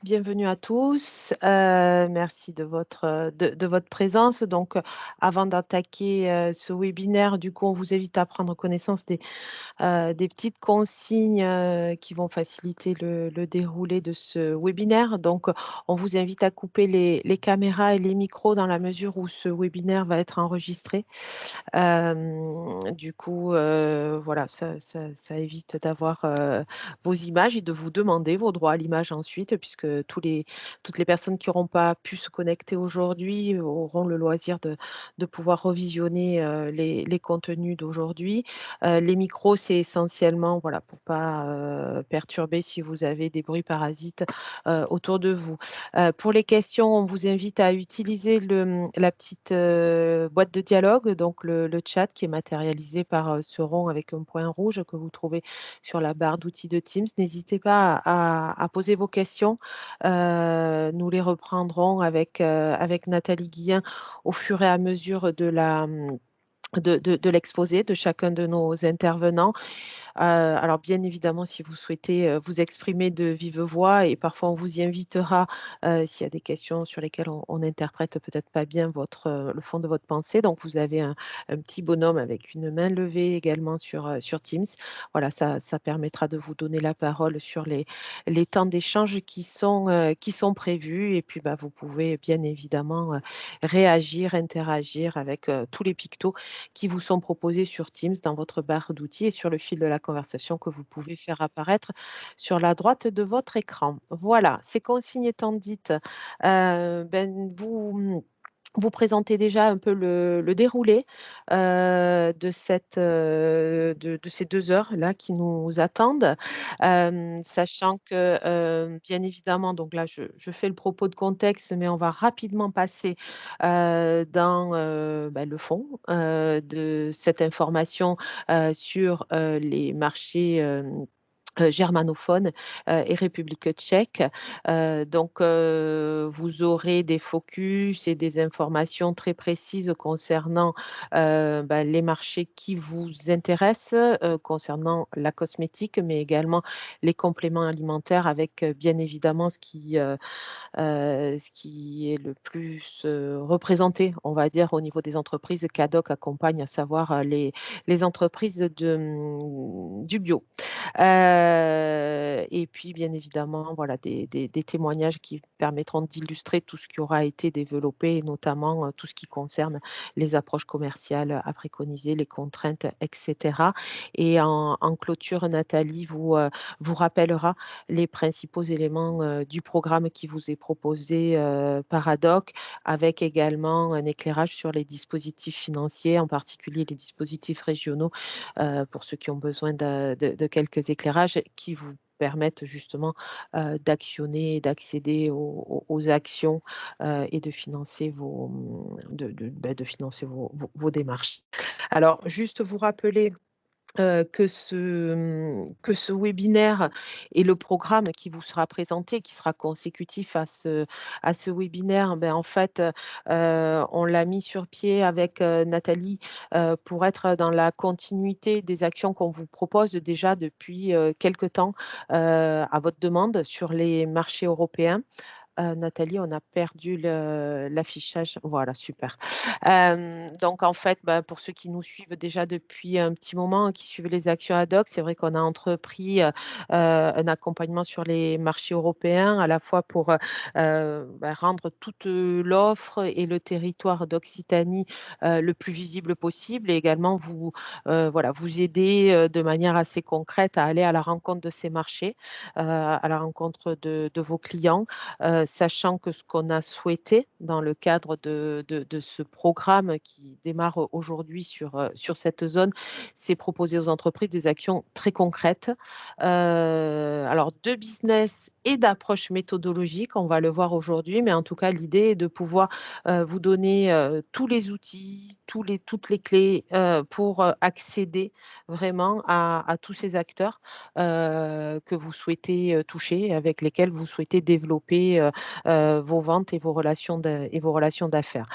bienvenue à tous. Merci de votre présence. Donc, avant d'attaquer ce webinaire, du coup, on vous invite à prendre connaissance des petites consignes qui vont faciliter le déroulé de ce webinaire. Donc, on vous invite à couper les caméras et les micros dans la mesure où ce webinaire va être enregistré. Du coup, voilà, ça évite d'avoir vos images et de vous demander vos droits à l'image ensuite, puisque toutes les personnes qui n'auront pas pu se connecter aujourd'hui auront le loisir de pouvoir revisionner les contenus d'aujourd'hui. Les micros, c'est essentiellement voilà, pour ne pas perturber si vous avez des bruits parasites autour de vous. Pour les questions, on vous invite à utiliser la petite boîte de dialogue, donc le chat qui est matérialisé par ce rond avec un point rouge que vous trouvez sur la barre d'outils de Teams. N'hésitez pas à poser vos questions. Nous les reprendrons avec Nathalie Guillen au fur et à mesure de l'exposé de chacun de nos intervenants. Alors bien évidemment, si vous souhaitez vous exprimer de vive voix et parfois on vous y invitera s'il y a des questions sur lesquelles on n'interprète peut-être pas bien le fond de votre pensée. Donc vous avez un petit bonhomme avec une main levée également sur Teams. Voilà, ça permettra de vous donner la parole sur les temps d'échange qui sont prévus. Et puis, bah, vous pouvez bien évidemment réagir, interagir avec tous les pictos qui vous sont proposés sur Teams dans votre barre d'outils et sur le fil de la conversation que vous pouvez faire apparaître sur la droite de votre écran. Voilà, ces consignes étant dites, vous présentez déjà un peu le déroulé de ces 2 heures-là qui nous attendent. Sachant que, bien évidemment, donc là, je fais le propos de contexte, mais on va rapidement passer dans le fond de cette information sur les marchés germanophone et République tchèque. Donc, vous aurez des focus et des informations très précises concernant les marchés qui vous intéressent, concernant la cosmétique, mais également les compléments alimentaires avec bien évidemment ce qui est le plus représenté, on va dire, au niveau des entreprises qu'ADOC accompagne, à savoir les entreprises du bio. Et puis, bien évidemment, voilà, des témoignages qui permettront d'illustrer tout ce qui aura été développé, et notamment tout ce qui concerne les approches commerciales à préconiser, les contraintes, etc. Et en clôture, Nathalie vous rappellera les principaux éléments du programme qui vous est proposé par ADOC, avec également un éclairage sur les dispositifs financiers, en particulier les dispositifs régionaux, pour ceux qui ont besoin de quelques éclairages qui vous permettent justement d'actionner et d'accéder aux actions et de financer de financer vos démarches. Alors, juste vous rappeler que ce webinaire et le programme qui vous sera présenté, qui sera consécutif à ce webinaire, en fait, on l'a mis sur pied avec Nathalie pour être dans la continuité des actions qu'on vous propose déjà depuis quelque temps à votre demande sur les marchés européens. Nathalie, on a perdu l'affichage. Voilà, super. Donc en fait, pour ceux qui nous suivent déjà depuis un petit moment, qui suivent les actions ad hoc, c'est vrai qu'on a entrepris, un accompagnement sur les marchés européens, à la fois pour, rendre toute, l'offre et le territoire d'Occitanie, le plus visible possible et également vous aider, de manière assez concrète à aller à la rencontre de ces marchés, à la rencontre de vos clients. Sachant que ce qu'on a souhaité dans le cadre de ce programme qui démarre aujourd'hui sur cette zone, c'est proposer aux entreprises des actions très concrètes. Alors de business et d'approche méthodologique, on va le voir aujourd'hui, mais en tout cas, l'idée est de pouvoir, vous donner, tous les outils, toutes les clés, pour, accéder vraiment à tous ces acteurs, que vous souhaitez, toucher, avec lesquels vous souhaitez développer, vos ventes et vos relations d'affaires.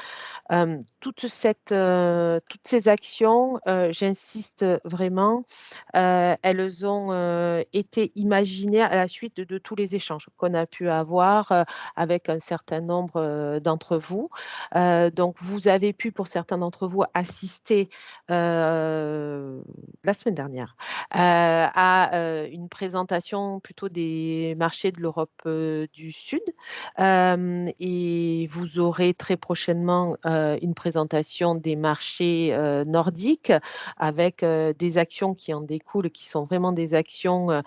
Toutes ces actions, j'insiste vraiment, elles ont été imaginées à la suite de tous les échanges qu'on a pu avoir avec un certain nombre d'entre vous. Donc, vous avez pu, pour certains d'entre vous, assister la semaine dernière à une présentation plutôt des marchés de l'Europe du Sud. Et vous aurez très prochainement une présentation des marchés nordiques avec des actions qui en découlent, qui sont vraiment des actions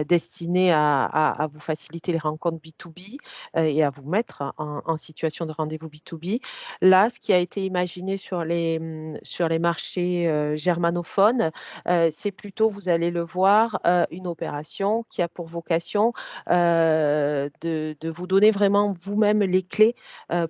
destinées à vous faciliter les rencontres B2B et à vous mettre en situation de rendez-vous B2B. Là, ce qui a été imaginé sur les marchés germanophones, c'est plutôt, vous allez le voir, une opération qui a pour vocation de vous donner vraiment vous-même les clés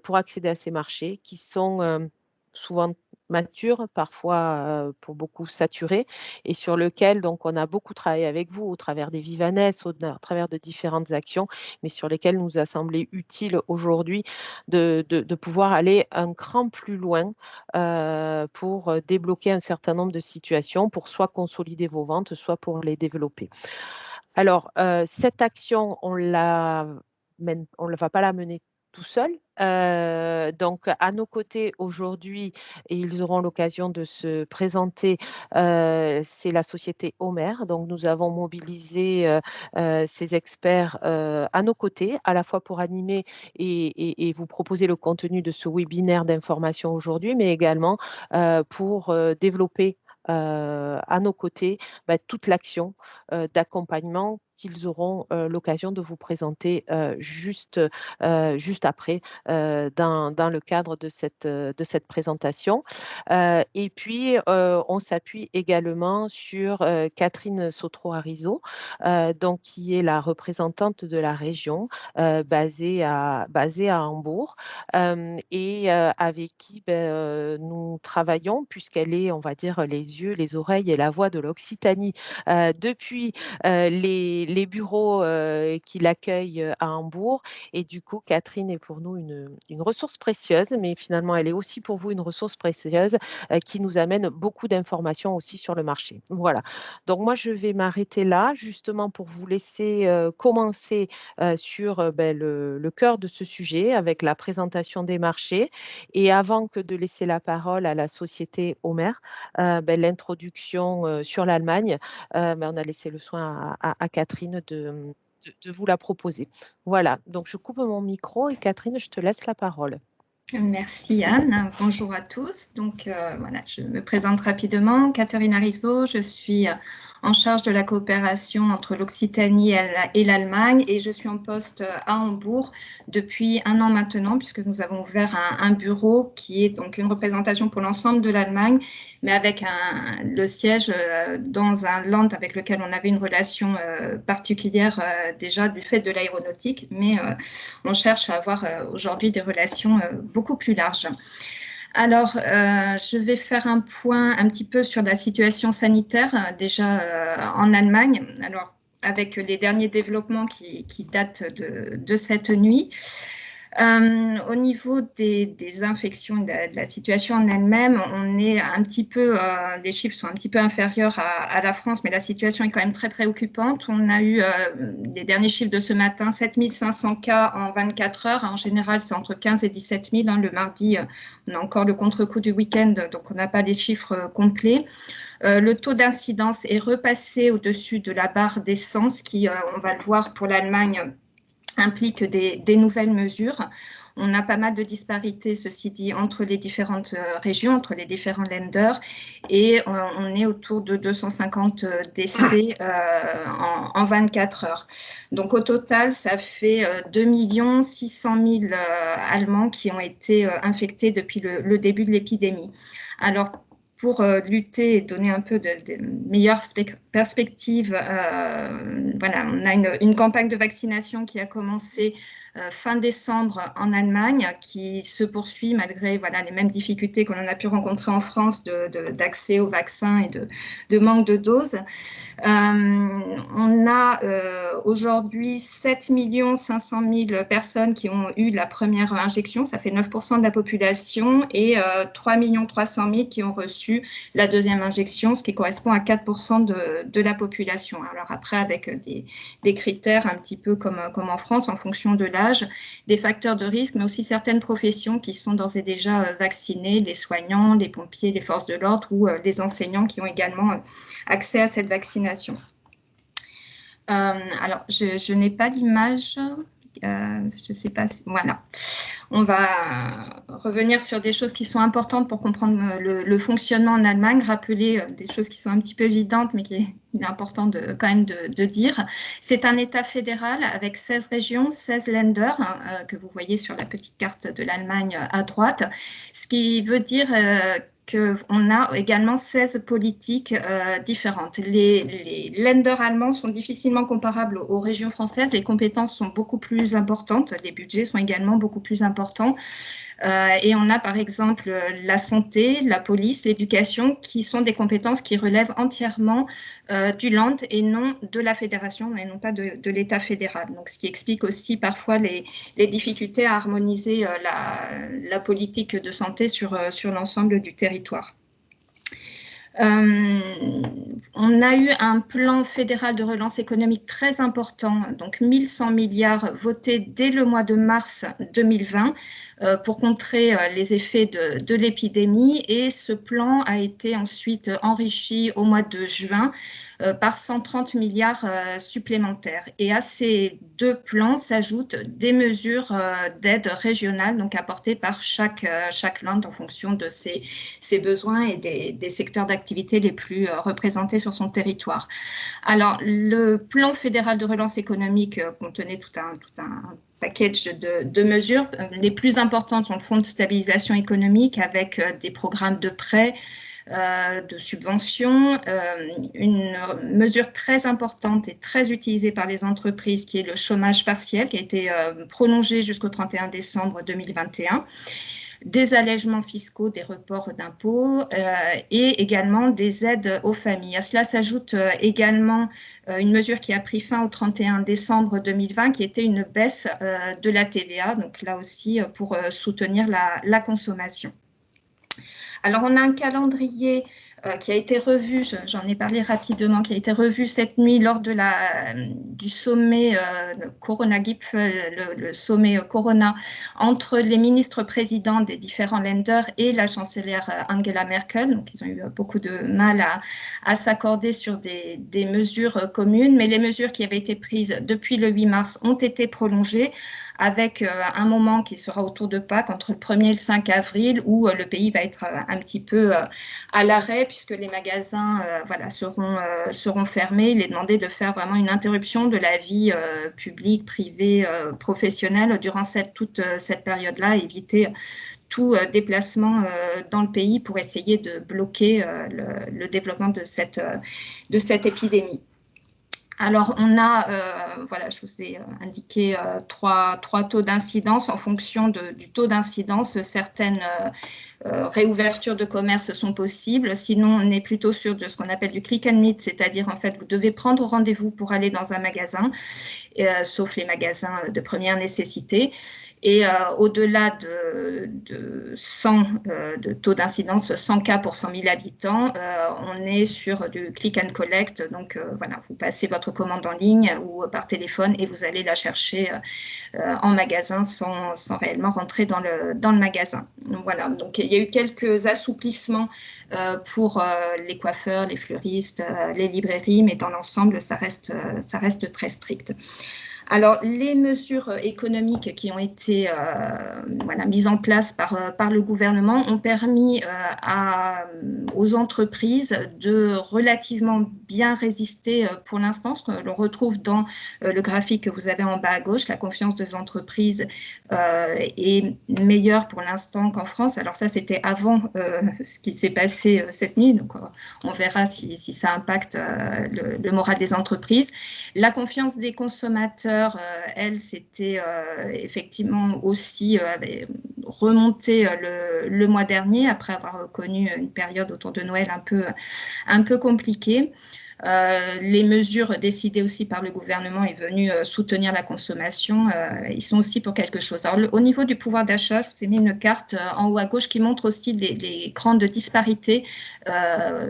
pour accéder à ces marchés qui sont souvent matures, parfois pour beaucoup saturés, et sur lequel donc on a beaucoup travaillé avec vous au travers des Vivanes, au travers de différentes actions, mais sur lesquelles nous a semblé utile aujourd'hui de pouvoir aller un cran plus loin pour débloquer un certain nombre de situations, pour soit consolider vos ventes, soit pour les développer. Alors, cette action, on ne va pas la mener tout seul. Donc, à nos côtés aujourd'hui, et ils auront l'occasion de se présenter, c'est la société Homer. Donc, nous avons mobilisé ces experts à nos côtés, à la fois pour animer et vous proposer le contenu de ce webinaire d'information aujourd'hui, mais également pour développer à nos côtés toute l'action d'accompagnement qu'ils auront l'occasion de vous présenter juste après dans le cadre de cette présentation. Et puis, on s'appuie également sur Catherine Sotro-Arizo, donc, qui est la représentante de la région basée à Hambourg et avec qui nous travaillons puisqu'elle est, on va dire, les yeux, les oreilles et la voix de l'Occitanie depuis les bureaux qui l'accueillent à Hambourg. Et du coup, Catherine est pour nous une ressource précieuse, mais finalement, elle est aussi pour vous une ressource précieuse qui nous amène beaucoup d'informations aussi sur le marché. Voilà. Donc, moi, je vais m'arrêter là, justement pour vous laisser commencer sur le cœur de ce sujet avec la présentation des marchés. Et avant que de laisser la parole à la société Homer, l'introduction sur l'Allemagne, on a laissé le soin à Catherine de vous la proposer. Voilà, donc je coupe mon micro et Catherine, je te laisse la parole. Merci Anne, bonjour à tous. Donc voilà, je me présente rapidement. Catherine Arizo, je suis en charge de la coopération entre l'Occitanie et l'Allemagne et je suis en poste à Hambourg depuis 1 an maintenant puisque nous avons ouvert un bureau qui est donc une représentation pour l'ensemble de l'Allemagne mais avec le siège dans un land avec lequel on avait une relation particulière déjà du fait de l'aéronautique, mais on cherche à avoir aujourd'hui des relations beaucoup plus larges. Alors, je vais faire un point un petit peu sur la situation sanitaire déjà en Allemagne. Alors, avec les derniers développements qui datent de cette nuit. Au niveau des infections, de la situation en elle-même, on est un petit peu, les chiffres sont un petit peu inférieurs à la France, mais la situation est quand même très préoccupante. On a eu les derniers chiffres de ce matin, 7500 cas en 24 heures. En général, c'est entre 15 et 17 000. Le mardi, on a encore le contre-coup du week-end, donc on n'a pas les chiffres complets. Le taux d'incidence est repassé au-dessus de la barre des 100, ce qui, on va le voir pour l'Allemagne, implique des nouvelles mesures. On a pas mal de disparités, ceci dit, entre les différentes régions, entre les différents lenders, et on est autour de 250 décès en 24 heures. Donc au total, ça fait 2 600 000 Allemands qui ont été infectés depuis le début de l'épidémie. Alors, pour lutter et donner un peu de meilleures perspectives, voilà, on a une campagne de vaccination qui a commencé fin décembre en Allemagne, qui se poursuit malgré voilà, les mêmes difficultés qu'on en a pu rencontrer en France d'accès au vaccin et de manque de doses. On a aujourd'hui 7 500 000 personnes qui ont eu la première injection, ça fait 9% de la population, et 3 300 000 qui ont reçu reçu la deuxième injection, ce qui correspond à 4% de la population. Alors après, avec des critères un petit peu comme en France, en fonction de l'âge, des facteurs de risque, mais aussi certaines professions qui sont d'ores et déjà vaccinées, les soignants, les pompiers, les forces de l'ordre ou les enseignants qui ont également accès à cette vaccination. Alors, je n'ai pas d'image. Je ne sais pas si... Voilà. On va revenir sur des choses qui sont importantes pour comprendre le fonctionnement en Allemagne, rappeler des choses qui sont un petit peu évidentes, mais qu'il est important quand même de dire. C'est un État fédéral avec 16 régions, 16 Länder, que vous voyez sur la petite carte de l'Allemagne à droite, ce qui veut dire qu'on a également 16 politiques différentes. Les Länder allemands sont difficilement comparables aux régions françaises. Les compétences sont beaucoup plus importantes. Les budgets sont également beaucoup plus importants. Et on a par exemple la santé, la police, l'éducation, qui sont des compétences qui relèvent entièrement du Land et non de la fédération, et non pas de l'État fédéral. Donc, ce qui explique aussi parfois les difficultés à harmoniser la politique de santé sur l'ensemble du territoire. On a eu un plan fédéral de relance économique très important, donc 1100 milliards votés dès le mois de mars 2020 pour contrer les effets de l'épidémie, et ce plan a été ensuite enrichi au mois de juin par 130 milliards supplémentaires. Et à ces deux plans s'ajoutent des mesures d'aide régionale, donc apportées par chaque land en fonction de ses besoins et des secteurs d'activité les plus représentés sur son territoire. Alors, le plan fédéral de relance économique contenait tout un package de mesures. Les plus importantes sont le fonds de stabilisation économique avec des programmes de prêts, de subventions, une mesure très importante et très utilisée par les entreprises qui est le chômage partiel, qui a été prolongé jusqu'au 31 décembre 2021, des allègements fiscaux, des reports d'impôts et également des aides aux familles. À cela s'ajoute également une mesure qui a pris fin au 31 décembre 2020, qui était une baisse de la TVA, donc là aussi pour soutenir la consommation. Alors, on a un calendrier qui a été revu, j'en ai parlé rapidement, qui a été revu cette nuit lors du sommet Corona-Gipfel, le sommet Corona, entre les ministres-présidents des différents Länder et la chancelière Angela Merkel. Donc, ils ont eu beaucoup de mal à s'accorder sur des mesures communes, mais les mesures qui avaient été prises depuis le 8 mars ont été prolongées, avec un moment qui sera autour de Pâques, entre le 1er et le 5 avril, où le pays va être un petit peu à l'arrêt, puisque les magasins seront fermés. Il est demandé de faire vraiment une interruption de la vie publique, privée, professionnelle durant toute cette période-là, éviter tout déplacement dans le pays pour essayer de bloquer le développement de cette épidémie. Alors, on a, je vous ai indiqué trois taux d'incidence. En fonction du taux d'incidence, certaines réouvertures de commerce sont possibles. Sinon, on est plutôt sur de ce qu'on appelle du click and meet, c'est-à-dire, en fait, vous devez prendre rendez-vous pour aller dans un magasin, sauf les magasins de première nécessité. Et au-delà de 100 de taux d'incidence, 100 cas pour 100 000 habitants, on est sur du click and collect. Donc, vous passez votre commande en ligne ou par téléphone et vous allez la chercher en magasin sans réellement rentrer dans le magasin. Donc, voilà. Donc, il y a eu quelques assouplissements pour les coiffeurs, les fleuristes, les librairies, mais dans l'ensemble, ça reste très strict. Alors, les mesures économiques qui ont été mises en place par le gouvernement ont permis aux entreprises de relativement bien résister pour l'instant. Ce que l'on retrouve dans le graphique que vous avez en bas à gauche, la confiance des entreprises est meilleure pour l'instant qu'en France. Alors ça, c'était avant ce qui s'est passé cette nuit. Donc, on verra si ça impacte le moral des entreprises. La confiance des consommateurs, elle, c'était effectivement aussi remonté le mois dernier, après avoir connu une période autour de Noël un peu compliquée. Les mesures décidées aussi par le gouvernement est venu soutenir la consommation. Ils sont aussi pour quelque chose. Alors, au niveau du pouvoir d'achat, je vous ai mis une carte en haut à gauche qui montre aussi les grandes disparités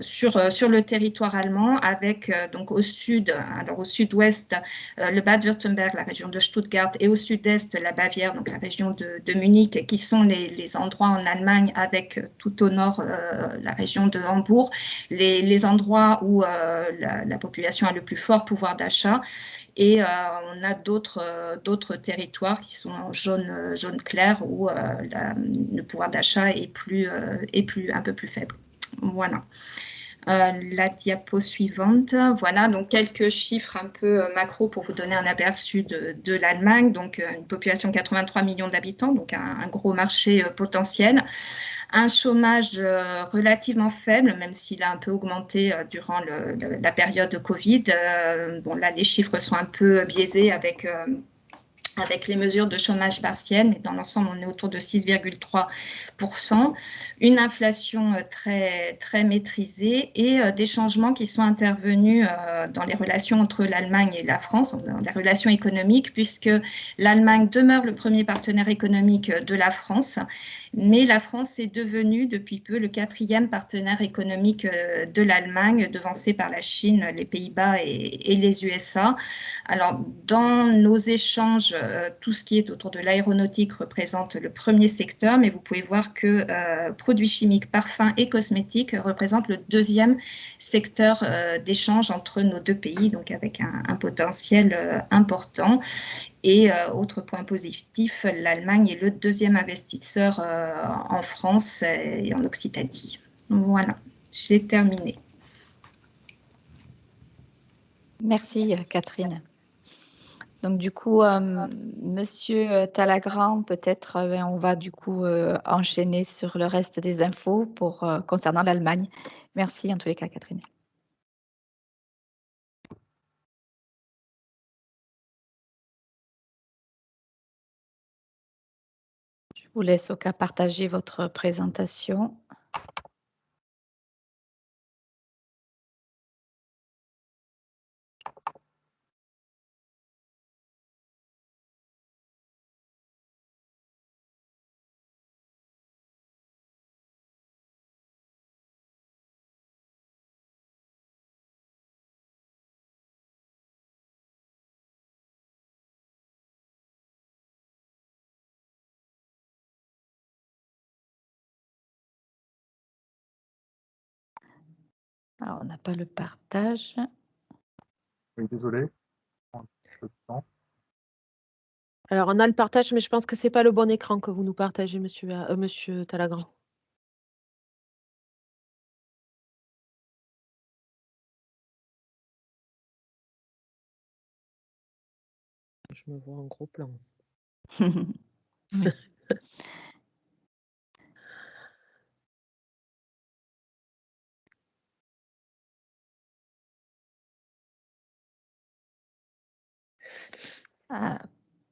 sur le territoire allemand, avec donc au sud, alors au sud-ouest, le Bade-Württemberg, la région de Stuttgart, et au sud-est, la Bavière, donc la région de Munich, qui sont les endroits en Allemagne, avec tout au nord la région de Hambourg, les endroits où la population a le plus fort pouvoir d'achat. Et on a d'autres territoires qui sont en jaune clair, où le pouvoir d'achat est un peu plus faible. Voilà. La diapo suivante, voilà, donc quelques chiffres un peu macro pour vous donner un aperçu de l'Allemagne. Donc une population de 83 millions d'habitants, donc un gros marché potentiel. Un chômage relativement faible, même s'il a un peu augmenté durant la période de Covid. Bon, là, les chiffres sont un peu biaisés avec les mesures de chômage partiel, mais dans l'ensemble, on est autour de 6,3%. Une inflation très, très maîtrisée et des changements qui sont intervenus dans les relations entre l'Allemagne et la France, dans les relations économiques, puisque l'Allemagne demeure le premier partenaire économique de la France, mais la France est devenue depuis peu le 4e partenaire économique de l'Allemagne, devancé par la Chine, les Pays-Bas et les USA. Alors, dans nos échanges, tout ce qui est autour de l'aéronautique représente le premier secteur, mais vous pouvez voir que produits chimiques, parfums et cosmétiques représentent le 2e secteur d'échange entre nos deux pays, donc avec un potentiel important. Et autre point positif, l'Allemagne est le 2e investisseur en France et en Occitanie. Voilà, j'ai terminé. Merci, Catherine. Donc, du coup, Monsieur Talagrand, peut-être, on va du coup enchaîner sur le reste des infos concernant l'Allemagne. Merci en tous les cas, Catherine. Je vous laisse au cas partager votre présentation. Alors, on n'a pas le partage. Oui, désolé. Un petit peu de temps. Alors, on a le partage, mais je pense que ce n'est pas le bon écran que vous nous partagez, monsieur Talagrand. Je me vois en gros plan. Oui.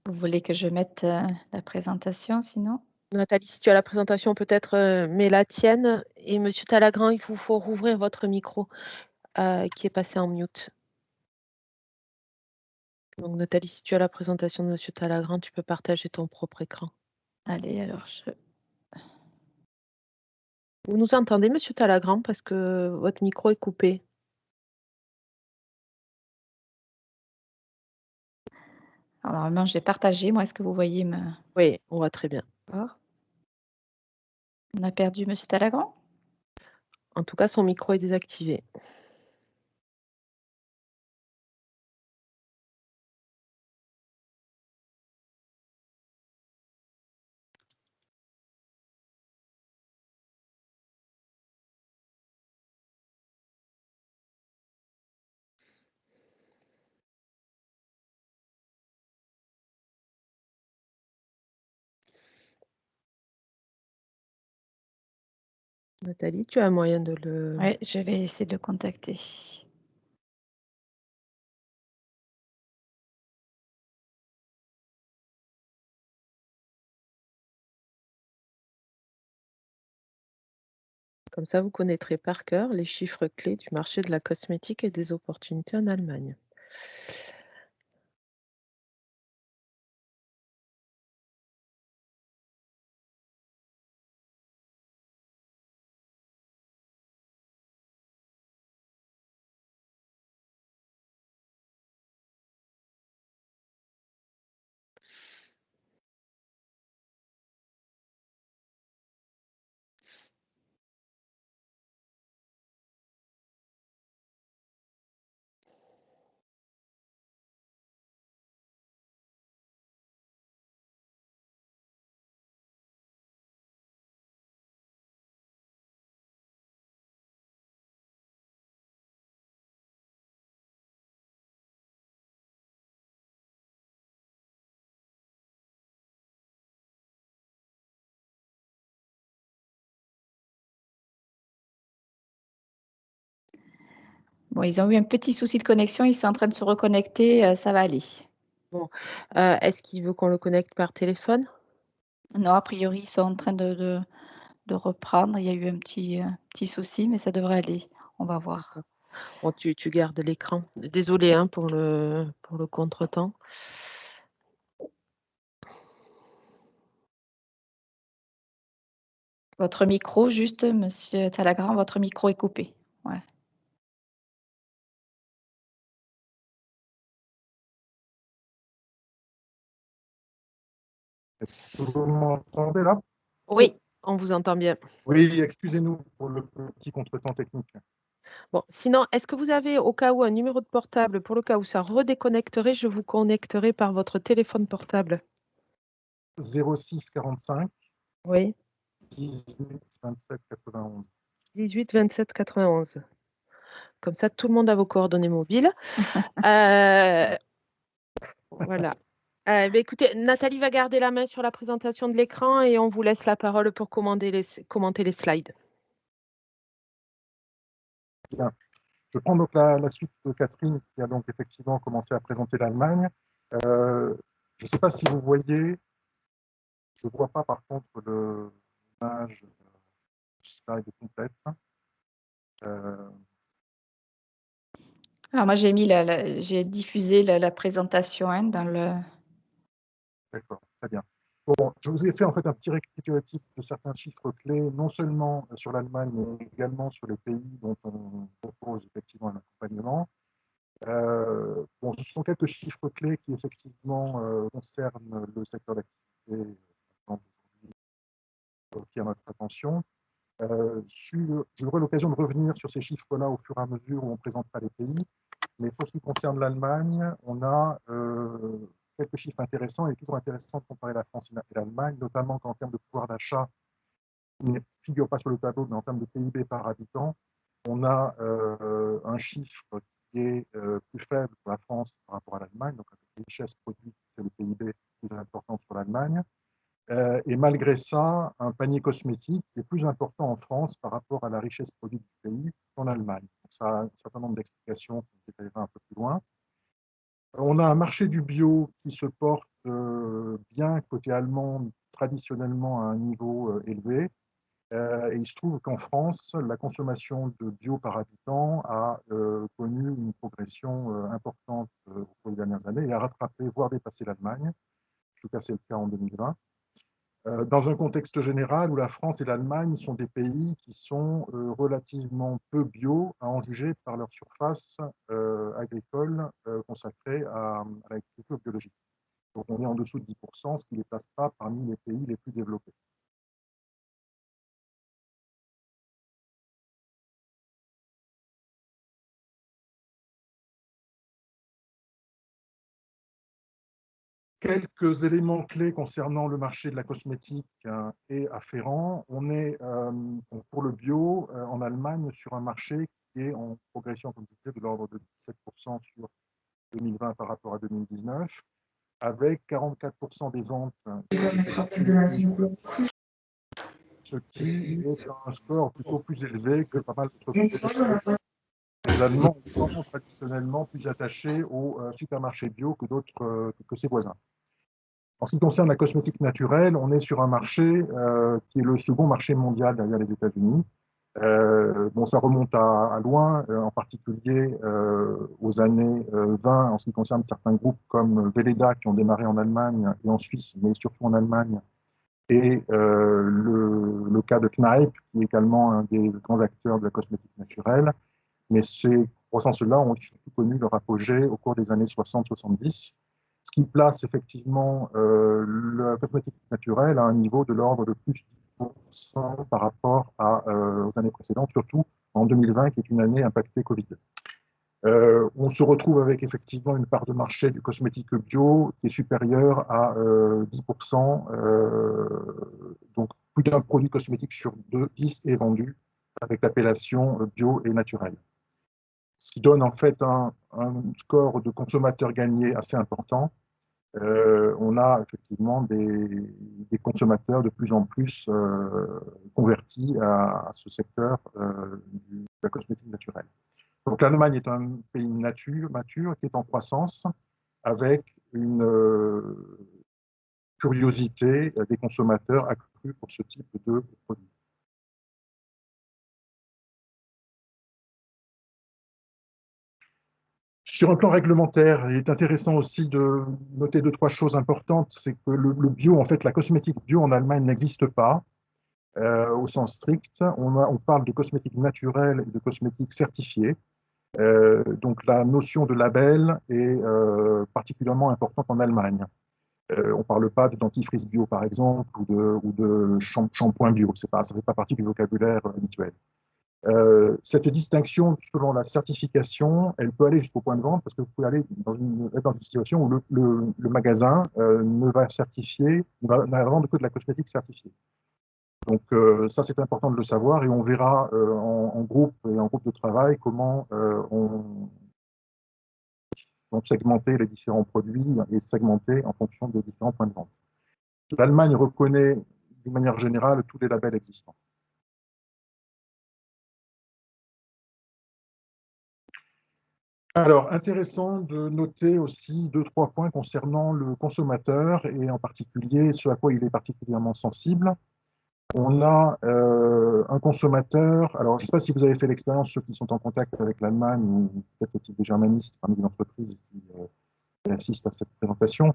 Vous voulez que je mette la présentation, sinon? Nathalie, si tu as la présentation, peut-être mets la tienne. Et monsieur Talagrand, il vous faut rouvrir votre micro qui est passé en mute. Donc, Nathalie, si tu as la présentation de monsieur Talagrand, tu peux partager ton propre écran. Allez, alors Vous nous entendez, monsieur Talagrand, parce que votre micro est coupé. Alors, normalement, j'ai partagé. Moi, est-ce que vous voyez Oui, on voit très bien. On a perdu monsieur Talagrand? En tout cas, son micro est désactivé. Nathalie, tu as moyen de le... Oui, je vais essayer de le contacter. Comme ça, vous connaîtrez par cœur les chiffres clés du marché de la cosmétique et des opportunités en Allemagne. Bon, ils ont eu un petit souci de connexion, ils sont en train de se reconnecter, ça va aller. Bon, est-ce qu'il veut qu'on le connecte par téléphone? Non, a priori, ils sont en train de reprendre. Il y a eu un petit souci, mais ça devrait aller. On va voir. D'accord. Bon, tu gardes l'écran. Désolée, hein, pour le contretemps. Votre micro, juste, monsieur Talagrand, votre micro est coupé. Ouais. Est-ce que vous m'entendez là? Oui, on vous entend bien. Oui, excusez-nous pour le petit contretemps technique. Bon, sinon, est-ce que vous avez au cas où un numéro de portable pour le cas où ça redéconnecterait, je vous connecterai par votre téléphone portable? 06 45 Oui, 18 27 91. 18 27 91. Comme ça, tout le monde a vos coordonnées mobiles. Voilà. Écoutez, Nathalie va garder la main sur la présentation de l'écran et on vous laisse la parole pour commenter les slides. Bien. Je prends donc la suite de Catherine qui a donc effectivement commencé à présenter l'Allemagne. Je ne sais pas si vous voyez, je ne vois pas par contre l'image slide complète. Alors moi, j'ai diffusé la présentation, hein, dans le... D'accord, très bien. Bon, je vous ai fait en fait un petit récapitulatif de certains chiffres clés, non seulement sur l'Allemagne, mais également sur les pays dont on propose effectivement un accompagnement. Bon, ce sont quelques chiffres clés qui effectivement concernent le secteur d'activité qui a notre attention. J'aurai l'occasion de revenir sur ces chiffres-là au fur et à mesure où on présentera les pays. Mais pour ce qui concerne l'Allemagne, on a quelques chiffres intéressants. Il est toujours intéressant de comparer la France et l'Allemagne, notamment qu'en termes de pouvoir d'achat, qui ne figure pas sur le tableau, mais en termes de PIB par habitant, on a un chiffre qui est plus faible pour la France par rapport à l'Allemagne. Donc, la richesse produite, c'est le PIB plus important sur l'Allemagne. Et malgré ça, un panier cosmétique est plus important en France par rapport à la richesse produite du pays qu'en Allemagne. Donc, ça a un certain nombre d'explications qu'on détaillera un peu plus loin. On a un marché du bio qui se porte bien côté allemand, traditionnellement à un niveau élevé. Et il se trouve qu'en France, la consommation de bio par habitant a connu une progression importante au cours des dernières années et a rattrapé, voire dépassé l'Allemagne. En tout cas, c'est le cas en 2020. Dans un contexte général où la France et l'Allemagne sont des pays qui sont relativement peu bio, à en juger par leur surface agricole consacrée à l'agriculture biologique. Donc on est en dessous de 10%, ce qui ne les place pas parmi les pays les plus développés. Quelques éléments clés concernant le marché de la cosmétique et afférents. On est, pour le bio, en Allemagne, sur un marché qui est en progression, comme je disais, de l'ordre de 17% sur 2020 par rapport à 2019, avec 44% des ventes, ce qui est un score plutôt plus élevé que pas mal d'autres pays. Les Allemands sont traditionnellement plus attachés aux supermarchés bio que ses voisins. En ce qui concerne la cosmétique naturelle, on est sur un marché qui est le second marché mondial derrière les États-Unis. Bon, ça remonte à loin, en particulier aux années 20 en ce qui concerne certains groupes comme Veleda qui ont démarré en Allemagne et en Suisse, mais surtout en Allemagne, et le cas de Kneipp, qui est également un des grands acteurs de la cosmétique naturelle. Mais ces croissances-là ont surtout connu leur apogée au cours des années 60-70, ce qui place effectivement la cosmétique naturelle à un niveau de l'ordre de plus de 10% par rapport aux années précédentes, surtout en 2020, qui est une année impactée Covid. On se retrouve avec effectivement une part de marché du cosmétique bio qui est supérieure à 10%. Donc, plus d'un produit cosmétique sur 10 est vendu avec l'appellation bio et naturel. Ce qui donne en fait un score de consommateurs gagnés assez important. On a effectivement des consommateurs de plus en plus convertis à ce secteur de la cosmétique naturelle. Donc l'Allemagne est un pays mature qui est en croissance avec une curiosité des consommateurs accrue pour ce type de produits. Sur un plan réglementaire, il est intéressant aussi de noter 2-3 choses importantes. C'est que le bio, en fait, la cosmétique bio en Allemagne n'existe pas au sens strict. On parle de cosmétique naturelle et de cosmétique certifiée. Donc la notion de label est particulièrement importante en Allemagne. On ne parle pas de dentifrice bio, par exemple, ou de shampoing bio. Ça ne fait pas partie du vocabulaire habituel. Cette distinction selon la certification, elle peut aller jusqu'au point de vente, parce que vous pouvez aller être dans une situation où le magasin ne va certifier, ne va vendre que de la cosmétique certifiée. Donc ça, c'est important de le savoir, et on verra en groupe et en groupe de travail comment on segmenter les différents produits et segmenter en fonction des différents points de vente. L'Allemagne reconnaît d'une manière générale tous les labels existants. Alors, intéressant de noter aussi 2-3 points concernant le consommateur et en particulier ce à quoi il est particulièrement sensible. On a un consommateur, alors je ne sais pas si vous avez fait l'expérience, ceux qui sont en contact avec l'Allemagne ou peut-être les types des germanistes parmi les entreprises qui assistent à cette présentation.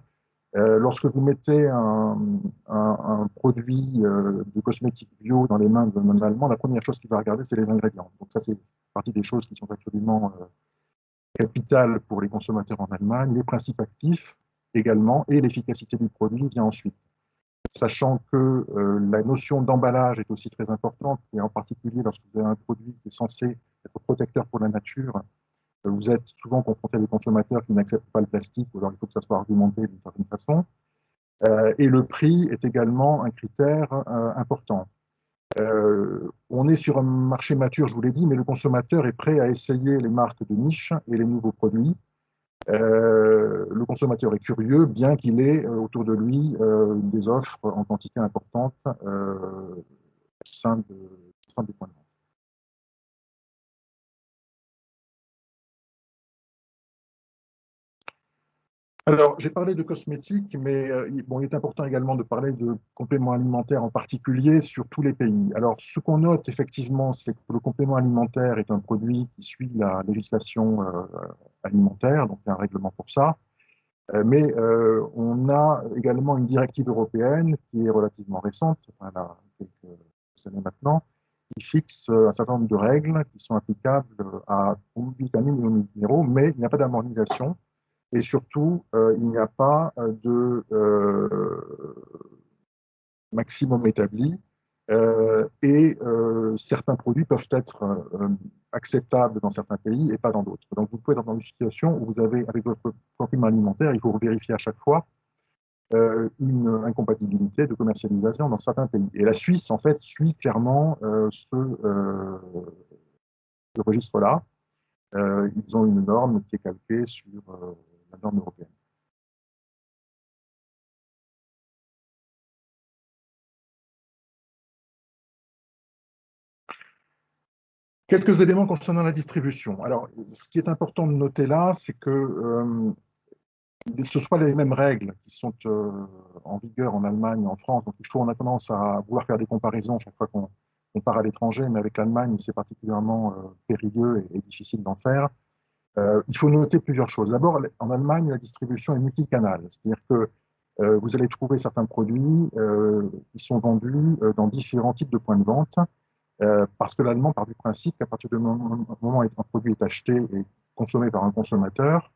Lorsque vous mettez un produit de cosmétique bio dans les mains d'un Allemand, la première chose qu'il va regarder, c'est les ingrédients. Donc ça, c'est partie des choses qui sont absolument capitales pour les consommateurs en Allemagne. Les principes actifs également, et l'efficacité du produit vient ensuite. Sachant que la notion d'emballage est aussi très importante, et en particulier lorsque vous avez un produit qui est censé être protecteur pour la nature, vous êtes souvent confronté à des consommateurs qui n'acceptent pas le plastique, ou alors il faut que ça soit argumenté d'une certaine façon. Et le prix est également un critère important. On est sur un marché mature, je vous l'ai dit, mais le consommateur est prêt à essayer les marques de niche et les nouveaux produits. Le consommateur est curieux, bien qu'il ait autour de lui des offres en quantité importante au sein des points de vente. Alors, j'ai parlé de cosmétiques, mais bon, il est important également de parler de compléments alimentaires en particulier sur tous les pays. Alors, ce qu'on note effectivement, c'est que le complément alimentaire est un produit qui suit la législation alimentaire, donc il y a un règlement pour ça. Mais on a également une directive européenne qui est relativement récente, enfin, là, quelques années maintenant, qui fixe un certain nombre de règles qui sont applicables à aux vitamines et aux minéraux, mais il n'y a pas d'harmonisation. Et surtout, il n'y a pas de maximum établi. Et certains produits peuvent être acceptables dans certains pays et pas dans d'autres. Donc, vous pouvez être dans une situation où vous avez, avec votre complément alimentaire, il faut vérifier à chaque fois une incompatibilité de commercialisation dans certains pays. Et la Suisse, en fait, suit clairement ce registre-là. Ils ont une norme qui est calquée sur la norme européenne. Quelques éléments concernant la distribution. Alors, ce qui est important de noter là, c'est que ce soit les mêmes règles qui sont en vigueur en Allemagne et en France. Donc, on a tendance à vouloir faire des comparaisons chaque fois qu'on on part à l'étranger, mais avec l'Allemagne, c'est particulièrement périlleux et difficile d'en faire. Il faut noter plusieurs choses. D'abord, en Allemagne, la distribution est multicanale, c'est-à-dire que vous allez trouver certains produits qui sont vendus dans différents types de points de vente, parce que l'allemand part du principe qu'à partir du moment où un produit est acheté et consommé par un consommateur,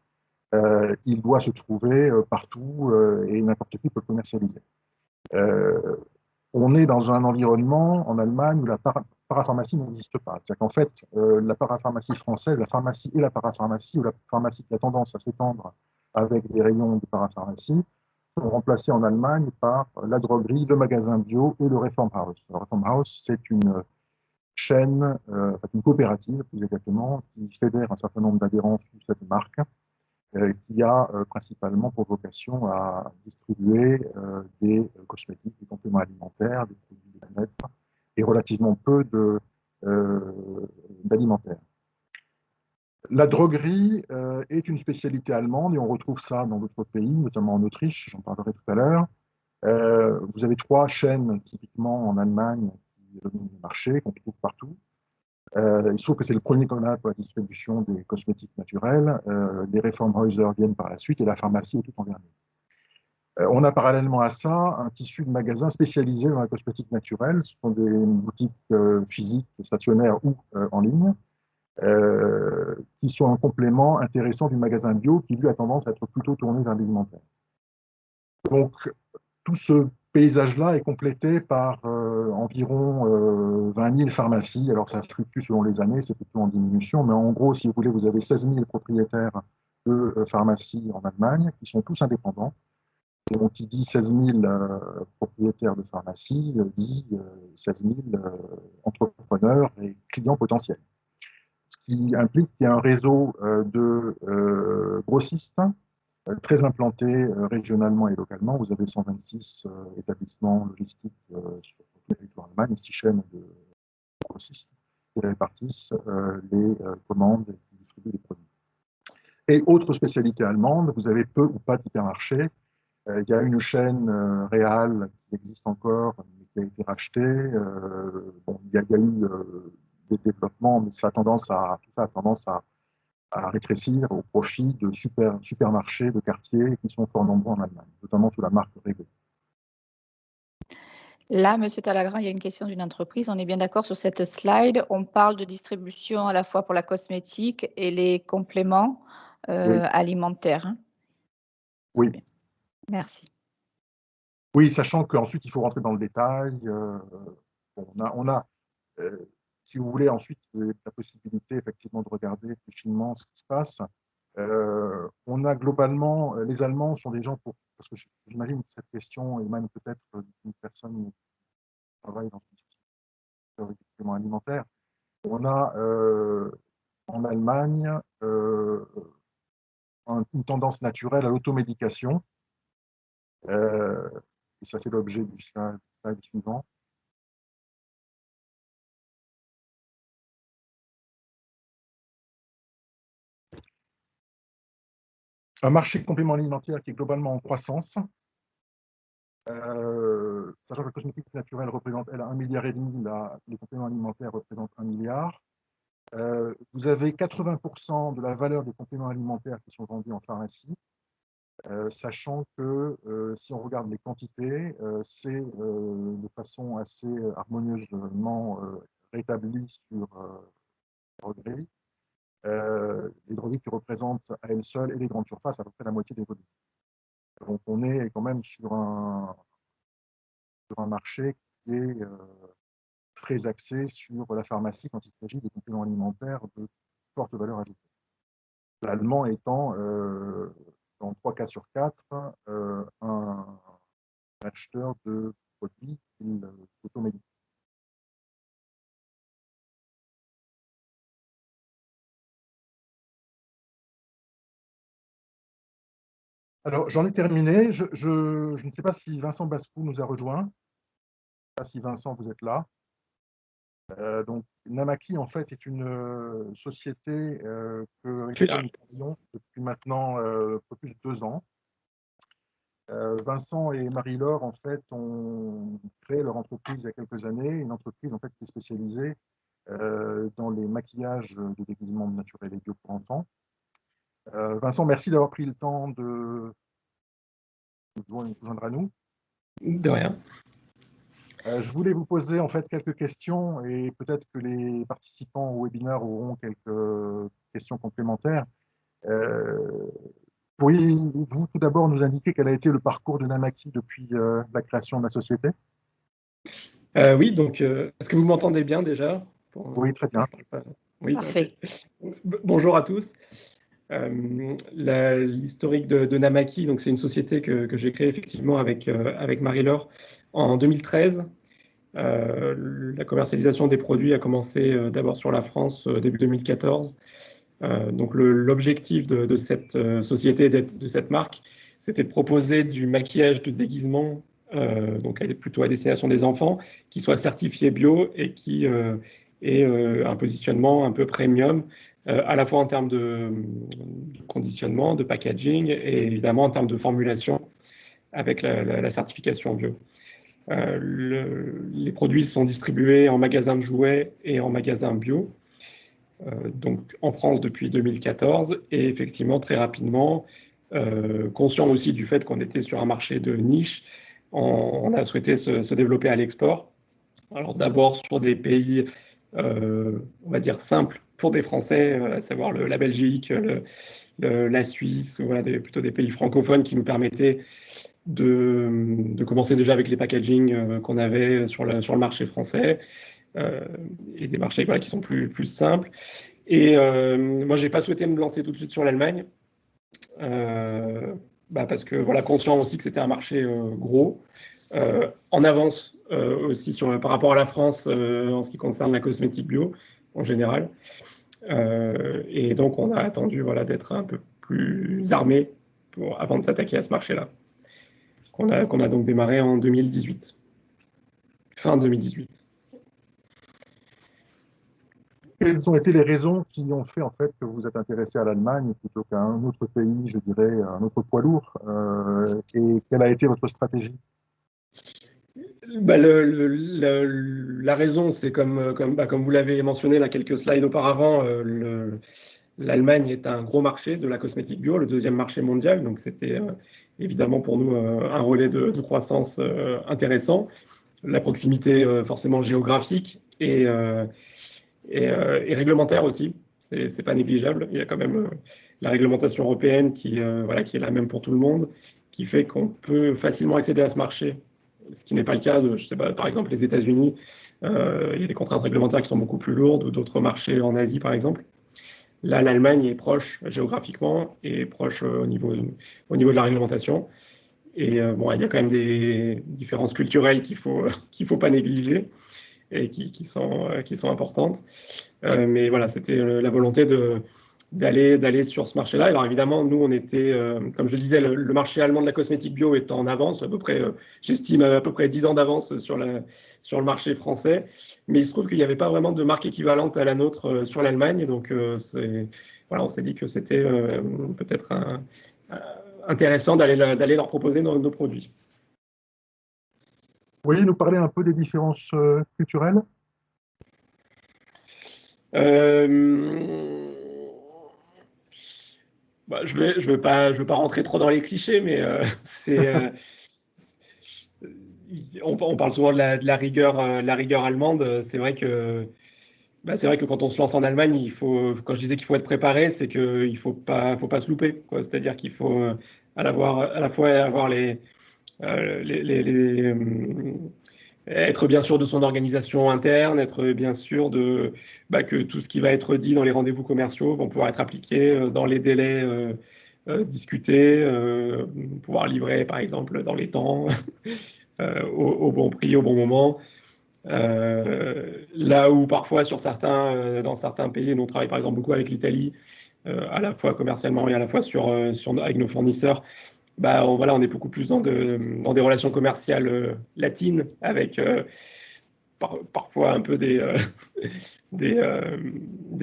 il doit se trouver partout et n'importe qui peut le commercialiser. On est dans un environnement en Allemagne où la parapharmacie n'existe pas. C'est-à-dire qu'en fait, la parapharmacie française, la pharmacie et la parapharmacie, ou la pharmacie qui a tendance à s'étendre avec des rayons de parapharmacie, sont remplacés en Allemagne par la droguerie, le magasin bio et le Reformhaus. Le Reformhaus, c'est une chaîne, une coopérative plus exactement, qui fédère un certain nombre d'adhérents sous cette marque, qui a principalement pour vocation à distribuer des cosmétiques, des compléments alimentaires, des produits de bien-être et relativement peu d'alimentaire. La droguerie est une spécialité allemande et on retrouve ça dans d'autres pays, notamment en Autriche, j'en parlerai tout à l'heure. Vous avez 3 chaînes typiquement en Allemagne qui dominent le marché, qu'on trouve partout. Il se trouve que c'est le premier canal pour la distribution des cosmétiques naturels. Les Reformhäuser viennent par la suite et la pharmacie est tout en dernier. On a parallèlement à ça un tissu de magasins spécialisés dans la cosmétique naturelle. Ce sont des boutiques physiques, stationnaires ou en ligne, qui sont un complément intéressant du magasin bio qui, lui, a tendance à être plutôt tourné vers l'alimentaire. Donc, tout ce paysage-là est complété par environ 20 000 pharmacies. Alors, ça fluctue selon les années, c'est plutôt en diminution, mais en gros, si vous voulez, vous avez 16 000 propriétaires de pharmacies en Allemagne qui sont tous indépendants. Et donc, qui dit 16 000 propriétaires de pharmacies, dit 16 000 entrepreneurs et clients potentiels. Ce qui implique qu'il y a un réseau de grossistes très implanté régionalement et localement. Vous avez 126 établissements logistiques sur le territoire allemand et 6 chaînes de grossistes qui répartissent les commandes et qui distribuent les produits. Et autre spécialité allemande, vous avez peu ou pas d'hypermarchés. Il y a une chaîne Real qui existe encore, mais qui a été rachetée. Bon, il y a eu des développements, mais ça a tendance à rétrécir au profit de supermarchés de quartier qui sont fort nombreux en Allemagne, notamment sous la marque Rewe. Là, M. Talagrand, il y a une question d'une entreprise. On est bien d'accord sur cette slide. On parle de distribution à la fois pour la cosmétique et les compléments alimentaires. Hein. Oui. Merci. Oui, sachant qu'ensuite, il faut rentrer dans le détail. On a si vous voulez, ensuite, la possibilité effectivement de regarder plus finement ce qui se passe. On a globalement, les Allemands sont des gens, parce que j'imagine que cette question émane peut-être d'une personne qui travaille dans une secteur du complément alimentaire. On a en Allemagne une tendance naturelle à l'automédication, et ça fait l'objet du slide suivant. Un marché de compléments alimentaires qui est globalement en croissance, sachant que la cosmétique naturelle représente, elle, 1,5 milliard, les compléments alimentaires représentent 1 milliard. Vous avez 80% de la valeur des compléments alimentaires qui sont vendus en pharmacie, sachant que si on regarde les quantités, c'est de façon assez harmonieusement rétabli sur droguerie. Les drogueries qui représentent à elles seules et les grandes surfaces à peu près la moitié des volumes. Donc on est quand même sur un marché qui est très axé sur la pharmacie quand il s'agit de compléments alimentaires de forte valeur ajoutée. L'allemand étant, dans 3 cas sur 4, un acheteur de produits qu'il s'automédie. Alors, j'en ai terminé. Je ne sais pas si Vincent Bascou nous a rejoint. Je ne sais pas si Vincent, vous êtes là. Donc, Namaki, en fait, est une société que nous travaillons depuis maintenant un peu plus de 2 ans. Vincent et Marie-Laure, en fait, ont créé leur entreprise il y a quelques années, une entreprise en fait, qui est spécialisée dans les maquillages de déguisements naturels et bio pour enfants. Vincent, merci d'avoir pris le temps de vous joindre à nous. De rien. Je voulais vous poser en fait quelques questions et peut-être que les participants au webinaire auront quelques questions complémentaires. Pourriez-vous tout d'abord nous indiquer quel a été le parcours de Namaki depuis la création de la société? Oui, donc, est-ce que vous m'entendez bien déjà? Oui, très bien. Oui, Parfait. okay. Bonjour à tous. L'historique de Namaki, donc c'est une société que j'ai créée effectivement avec Marie-Laure en 2013. La commercialisation des produits a commencé d'abord sur la France début 2014. Donc l'objectif de cette société, de cette marque, c'était de proposer du maquillage de déguisement, donc plutôt à destination des enfants, qui soit certifié bio et qui ait un positionnement un peu premium, à la fois en termes de conditionnement, de packaging et évidemment en termes de formulation avec la certification bio. Les produits sont distribués en magasin de jouets et en magasin bio. Donc en France depuis 2014 et effectivement très rapidement, conscient aussi du fait qu'on était sur un marché de niche, on a souhaité se développer à l'export. Alors d'abord sur des pays, on va dire simples pour des Français, à savoir la Belgique, la Suisse, voilà, plutôt des pays francophones qui nous permettaient de commencer déjà avec les packaging qu'on avait sur le marché français. Et des marchés voilà, qui sont plus simples. Et moi, je n'ai pas souhaité me lancer tout de suite sur l'Allemagne, parce que voilà, conscient aussi que c'était un marché gros, en avance aussi par rapport à la France en ce qui concerne la cosmétique bio en général. Et donc, on a attendu voilà, d'être un peu plus armé avant de s'attaquer à ce marché-là, qu'on a donc démarré en 2018, fin 2018. Quelles ont été les raisons qui ont fait en fait que vous êtes intéressé à l'Allemagne plutôt qu'à un autre pays, je dirais, un autre poids lourd, et quelle a été votre stratégie? La raison, c'est comme vous l'avez mentionné là quelques slides auparavant, l'Allemagne est un gros marché de la cosmétique bio, le deuxième marché mondial, donc c'était évidemment pour nous un relais de croissance intéressant. La proximité forcément géographique et réglementaire aussi, c'est pas négligeable. Il y a quand même la réglementation européenne qui est la même pour tout le monde, qui fait qu'on peut facilement accéder à ce marché, ce qui n'est pas le cas de, je sais pas, par exemple les États-Unis. Il y a des contraintes réglementaires qui sont beaucoup plus lourdes, ou d'autres marchés en Asie par exemple. Là, l'Allemagne est proche géographiquement et proche au niveau de la réglementation. Et bon, il y a quand même des différences culturelles qu'il faut pas négliger et qui sont importantes. Mais voilà, c'était la volonté d'aller sur ce marché-là. Alors évidemment, nous, on était, comme je disais, le marché allemand de la cosmétique bio est en avance, à peu près, j'estime à peu près 10 ans d'avance sur le marché français. Mais il se trouve qu'il n'y avait pas vraiment de marque équivalente à la nôtre sur l'Allemagne. Donc voilà, on s'est dit que c'était peut-être intéressant d'aller leur proposer nos produits. Vous pourriez nous parler un peu des différences culturelles? Je veux pas rentrer trop dans les clichés, mais on parle souvent de la rigueur allemande. C'est vrai que quand on se lance en Allemagne, quand je disais qu'il faut être préparé, c'est qu'il faut pas se louper, quoi. C'est-à-dire qu'il faut à la fois avoir être bien sûr de son organisation interne, être bien sûr que tout ce qui va être dit dans les rendez-vous commerciaux vont pouvoir être appliqués dans les délais discutés, pouvoir livrer par exemple dans les temps, au bon prix, au bon moment. Là où parfois dans certains pays, nous on travaille par exemple beaucoup avec l'Italie, à la fois commercialement et à la fois avec nos fournisseurs. On est beaucoup plus dans des relations commerciales latines avec parfois un peu des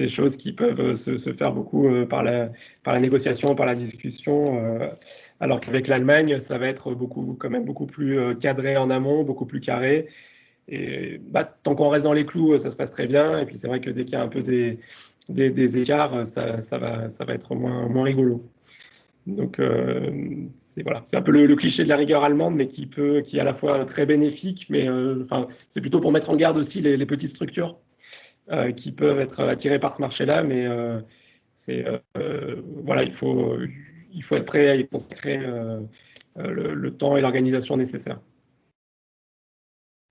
choses qui peuvent se faire beaucoup par la négociation, par la discussion, alors qu'avec l'Allemagne, ça va être quand même beaucoup plus cadré en amont, beaucoup plus carré. Et tant qu'on reste dans les clous, ça se passe très bien. Et puis c'est vrai que dès qu'il y a un peu des écarts, ça va être moins rigolo. Donc c'est un peu le cliché de la rigueur allemande, mais qui est à la fois très bénéfique, mais c'est plutôt pour mettre en garde aussi les petites structures qui peuvent être attirées par ce marché-là. Mais voilà, il faut être prêt à y consacrer le temps et l'organisation nécessaires.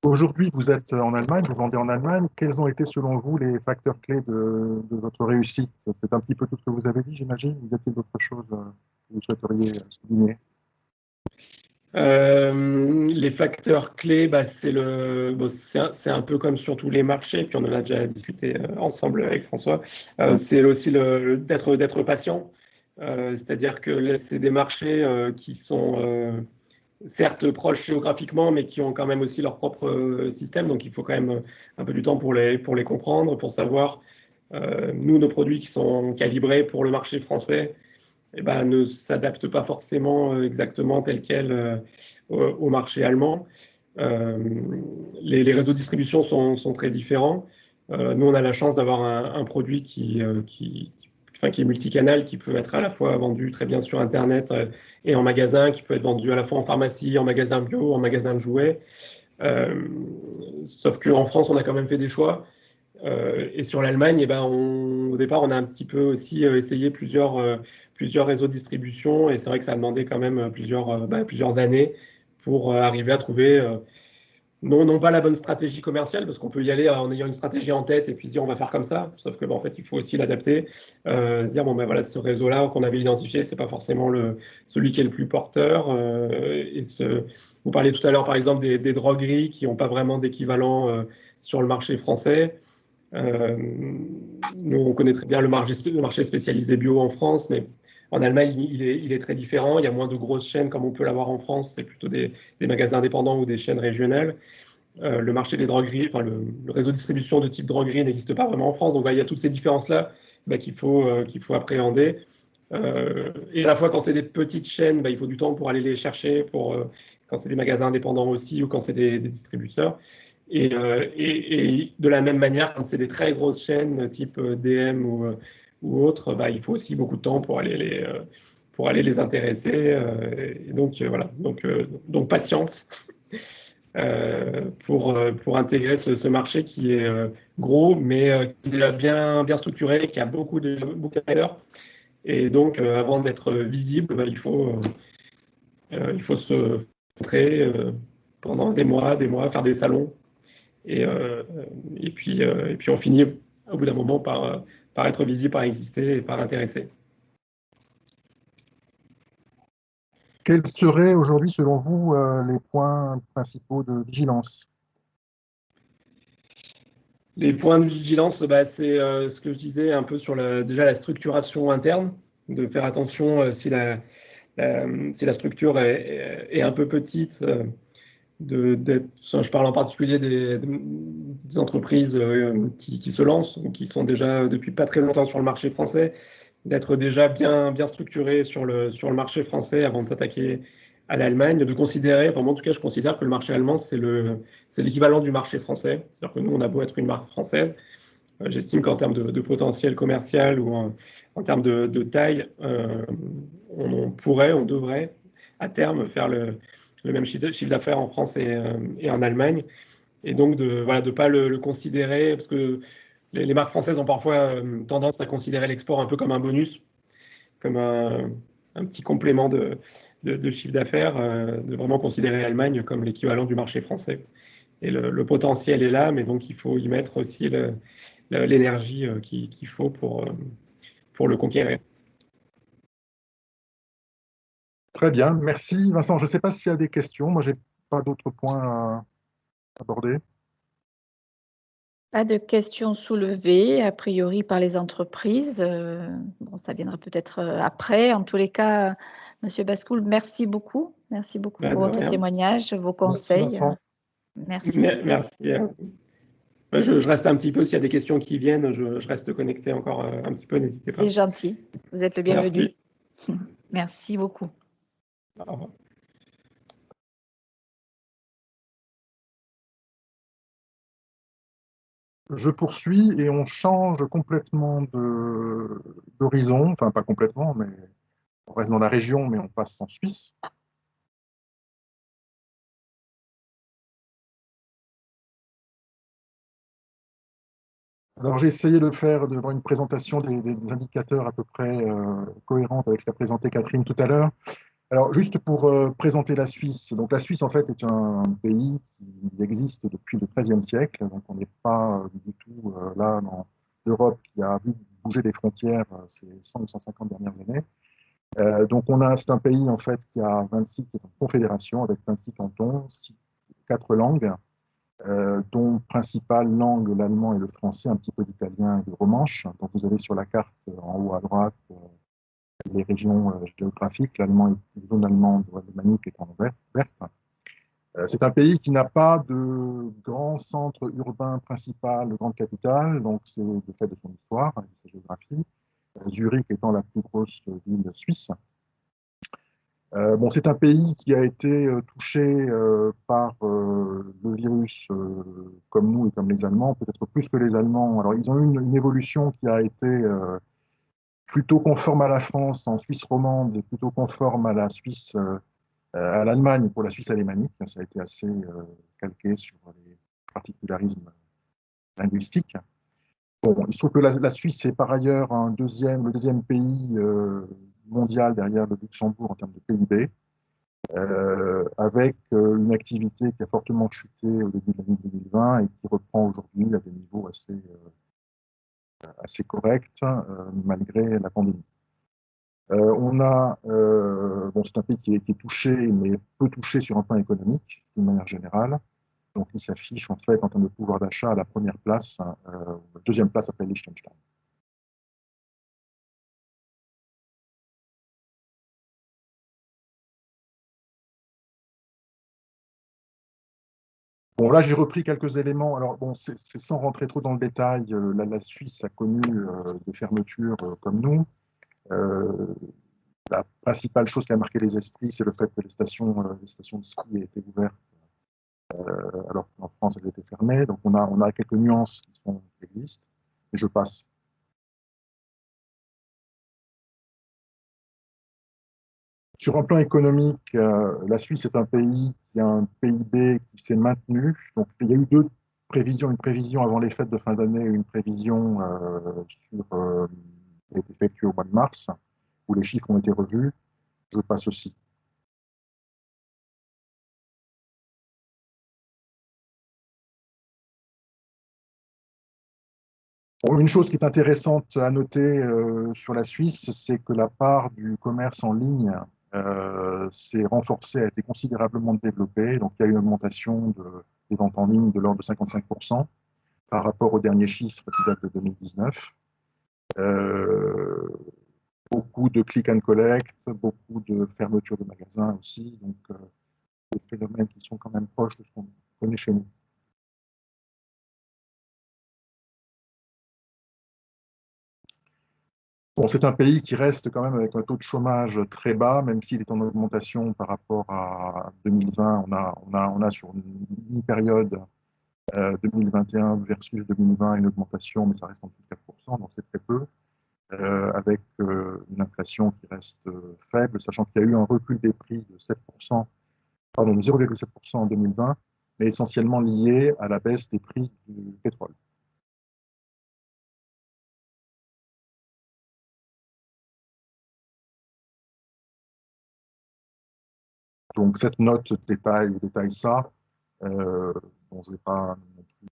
Aujourd'hui, vous êtes en Allemagne, vous vendez en Allemagne. Quels ont été, selon vous, les facteurs clés de votre réussite? C'est un petit peu tout ce que vous avez dit, j'imagine. Y a-t-il d'autres choses que vous souhaiteriez souligner? Les facteurs clés, c'est un peu comme sur tous les marchés, puis on en a déjà discuté ensemble avec François. C'est aussi d'être patient. C'est-à-dire que c'est des marchés qui sont certes proches géographiquement, mais qui ont quand même aussi leur propre système. Donc, il faut quand même un peu du temps pour les comprendre, pour savoir, nous, nos produits qui sont calibrés pour le marché français, ne s'adaptent pas forcément exactement tel quel au marché allemand. Les réseaux de distribution sont très différents. Nous, on a la chance d'avoir un produit qui est multicanal, qui peut être à la fois vendu très bien sur Internet et en magasin, qui peut être vendu à la fois en pharmacie, en magasin bio, en magasin de jouets. Sauf qu'en France, on a quand même fait des choix. Et sur l'Allemagne, au départ, on a un petit peu aussi essayé plusieurs réseaux de distribution. Et c'est vrai que ça a demandé quand même plusieurs années pour arriver à trouver non pas la bonne stratégie commerciale, parce qu'on peut y aller en ayant une stratégie en tête et puis se dire on va faire comme ça, sauf que en fait il faut aussi l'adapter, se dire voilà, ce réseau-là qu'on avait identifié, c'est pas forcément celui qui est le plus porteur. Vous parliez tout à l'heure par exemple des drogueries qui n'ont pas vraiment d'équivalent sur le marché français. Nous on connaît très bien le marché spécialisé bio en France, mais en Allemagne, il est très différent. Il y a moins de grosses chaînes comme on peut l'avoir en France. C'est plutôt des magasins indépendants ou des chaînes régionales. Le marché des drogueries, le réseau de distribution de type droguerie n'existe pas vraiment en France. Donc, il y a toutes ces différences-là qu'il faut appréhender. Et à la fois, quand c'est des petites chaînes, il faut du temps pour aller les chercher, quand c'est des magasins indépendants aussi ou quand c'est des distributeurs. Et de la même manière, quand c'est des très grosses chaînes type DM ou autres, il faut aussi beaucoup de temps pour aller les intéresser. Et donc, voilà. Donc patience pour intégrer ce marché qui est gros, mais qui est déjà bien structuré, qui a beaucoup d'acteurs. Et donc, avant d'être visible, il faut se montrer pendant des mois, faire des salons. Et puis on finit au bout d'un moment par être visible, par exister et par intéresser. Quels seraient aujourd'hui, selon vous, les points principaux de vigilance? Les points de vigilance, c'est ce que je disais un peu sur déjà la structuration interne, de faire attention si la structure est un peu petite, je parle en particulier des entreprises qui se lancent ou qui sont déjà depuis pas très longtemps sur le marché français, d'être déjà bien structuré sur le marché français avant de s'attaquer à l'Allemagne, de considérer, en tout cas je considère que le marché allemand c'est l'équivalent du marché français, c'est-à-dire que nous on a beau être une marque française, j'estime qu'en termes de potentiel commercial ou en termes de taille, on devrait à terme faire le même chiffre d'affaires en France et en Allemagne. Et donc, de ne pas le considérer, parce que les marques françaises ont parfois tendance à considérer l'export un peu comme un bonus, comme un petit complément de chiffre d'affaires, de vraiment considérer l'Allemagne comme l'équivalent du marché français. Et le potentiel est là, mais donc il faut y mettre aussi l'énergie qu'il faut pour le conquérir. Très bien, merci. Vincent, je ne sais pas s'il y a des questions. Moi, je n'ai pas d'autres points à aborder. Pas de questions soulevées, a priori, par les entreprises. Ça viendra peut-être après. En tous les cas, Monsieur Bascoul, merci beaucoup. Merci beaucoup pour votre témoignage, vos conseils. Merci, Vincent. Merci. Merci. Ouais, je reste un petit peu, s'il y a des questions qui viennent, je reste connecté encore un petit peu, n'hésitez pas. C'est gentil. Vous êtes le bienvenu. Merci. Merci beaucoup. Au revoir. Je poursuis et on change complètement d'horizon, enfin pas complètement, mais on reste dans la région, mais on passe en Suisse. Alors j'ai essayé de faire devant une présentation des indicateurs à peu près cohérents avec ce qu'a présenté Catherine tout à l'heure. Alors juste pour présenter la Suisse, donc la Suisse en fait est un pays qui existe depuis le XIIIe siècle, donc on n'est pas du tout là dans l'Europe qui a vu bouger les frontières ces 100 ou 150 dernières années. Donc c'est un pays en fait qui a 26, qui est une confédération avec 26 cantons, 4 langues, dont principale langue l'allemand et le français, un petit peu d'italien et de romanche. Donc vous avez sur la carte en haut à droite les régions géographiques. L'allemand, la zone allemande alémanique est en verte. C'est un pays qui n'a pas de grand centre urbain principal, de grande capitale, donc c'est de fait de son histoire et de sa géographie. Zurich étant la plus grosse ville suisse. Bon, c'est un pays qui a été touché par le virus comme nous et comme les Allemands, peut-être plus que les Allemands. Alors, ils ont eu une évolution qui a été plutôt conforme à la France en Suisse romande et plutôt conforme à la Suisse, à l'Allemagne pour la Suisse alémanique. Ça a été assez calqué sur les particularismes linguistiques. Bon, il se trouve que la Suisse est par ailleurs le deuxième pays mondial derrière le Luxembourg en termes de PIB. Avec une activité qui a fortement chuté au début de l'année 2020 et qui reprend aujourd'hui à des niveaux assez corrects malgré la pandémie. Bon, c'est un pays qui est touché, mais peu touché sur un plan économique, d'une manière générale. Donc, il s'affiche en fait en termes de pouvoir d'achat à la première place, la deuxième place après Liechtenstein. Bon, là, j'ai repris quelques éléments. Alors, bon, c'est sans rentrer trop dans le détail. La Suisse a connu des fermetures comme nous. La principale chose qui a marqué les esprits, c'est le fait que les stations de ski aient été ouvertes alors qu'en France, elles étaient fermées. Donc, on a quelques nuances qui existent. Et je passe. Sur un plan économique, la Suisse est un pays qui a un PIB qui s'est maintenu. Donc, il y a eu deux prévisions, une prévision avant les fêtes de fin d'année et une prévision qui a été effectuée au mois de mars, où les chiffres ont été revus. Je passe aussi. Bon, une chose qui est intéressante à noter sur la Suisse, c'est que la part du commerce en ligne s'est renforcée, a été considérablement développée. Donc, il y a eu une augmentation des ventes en ligne de l'ordre de 55% par rapport aux derniers chiffres qui datent de 2019. Beaucoup de click and collect, beaucoup de fermetures de magasins aussi. Donc, des phénomènes qui sont quand même proches de ce qu'on connaît chez nous. Bon, c'est un pays qui reste quand même avec un taux de chômage très bas, même s'il est en augmentation par rapport à 2020. On a sur une période 2021 versus 2020 une augmentation, mais ça reste en dessous de 4%, donc c'est très peu, avec une inflation qui reste faible, sachant qu'il y a eu un recul des prix de 7%, pardon, de 0,7% en 2020, mais essentiellement lié à la baisse des prix du pétrole. Donc cette note détaille ça. Bon, je ne vais pas non plus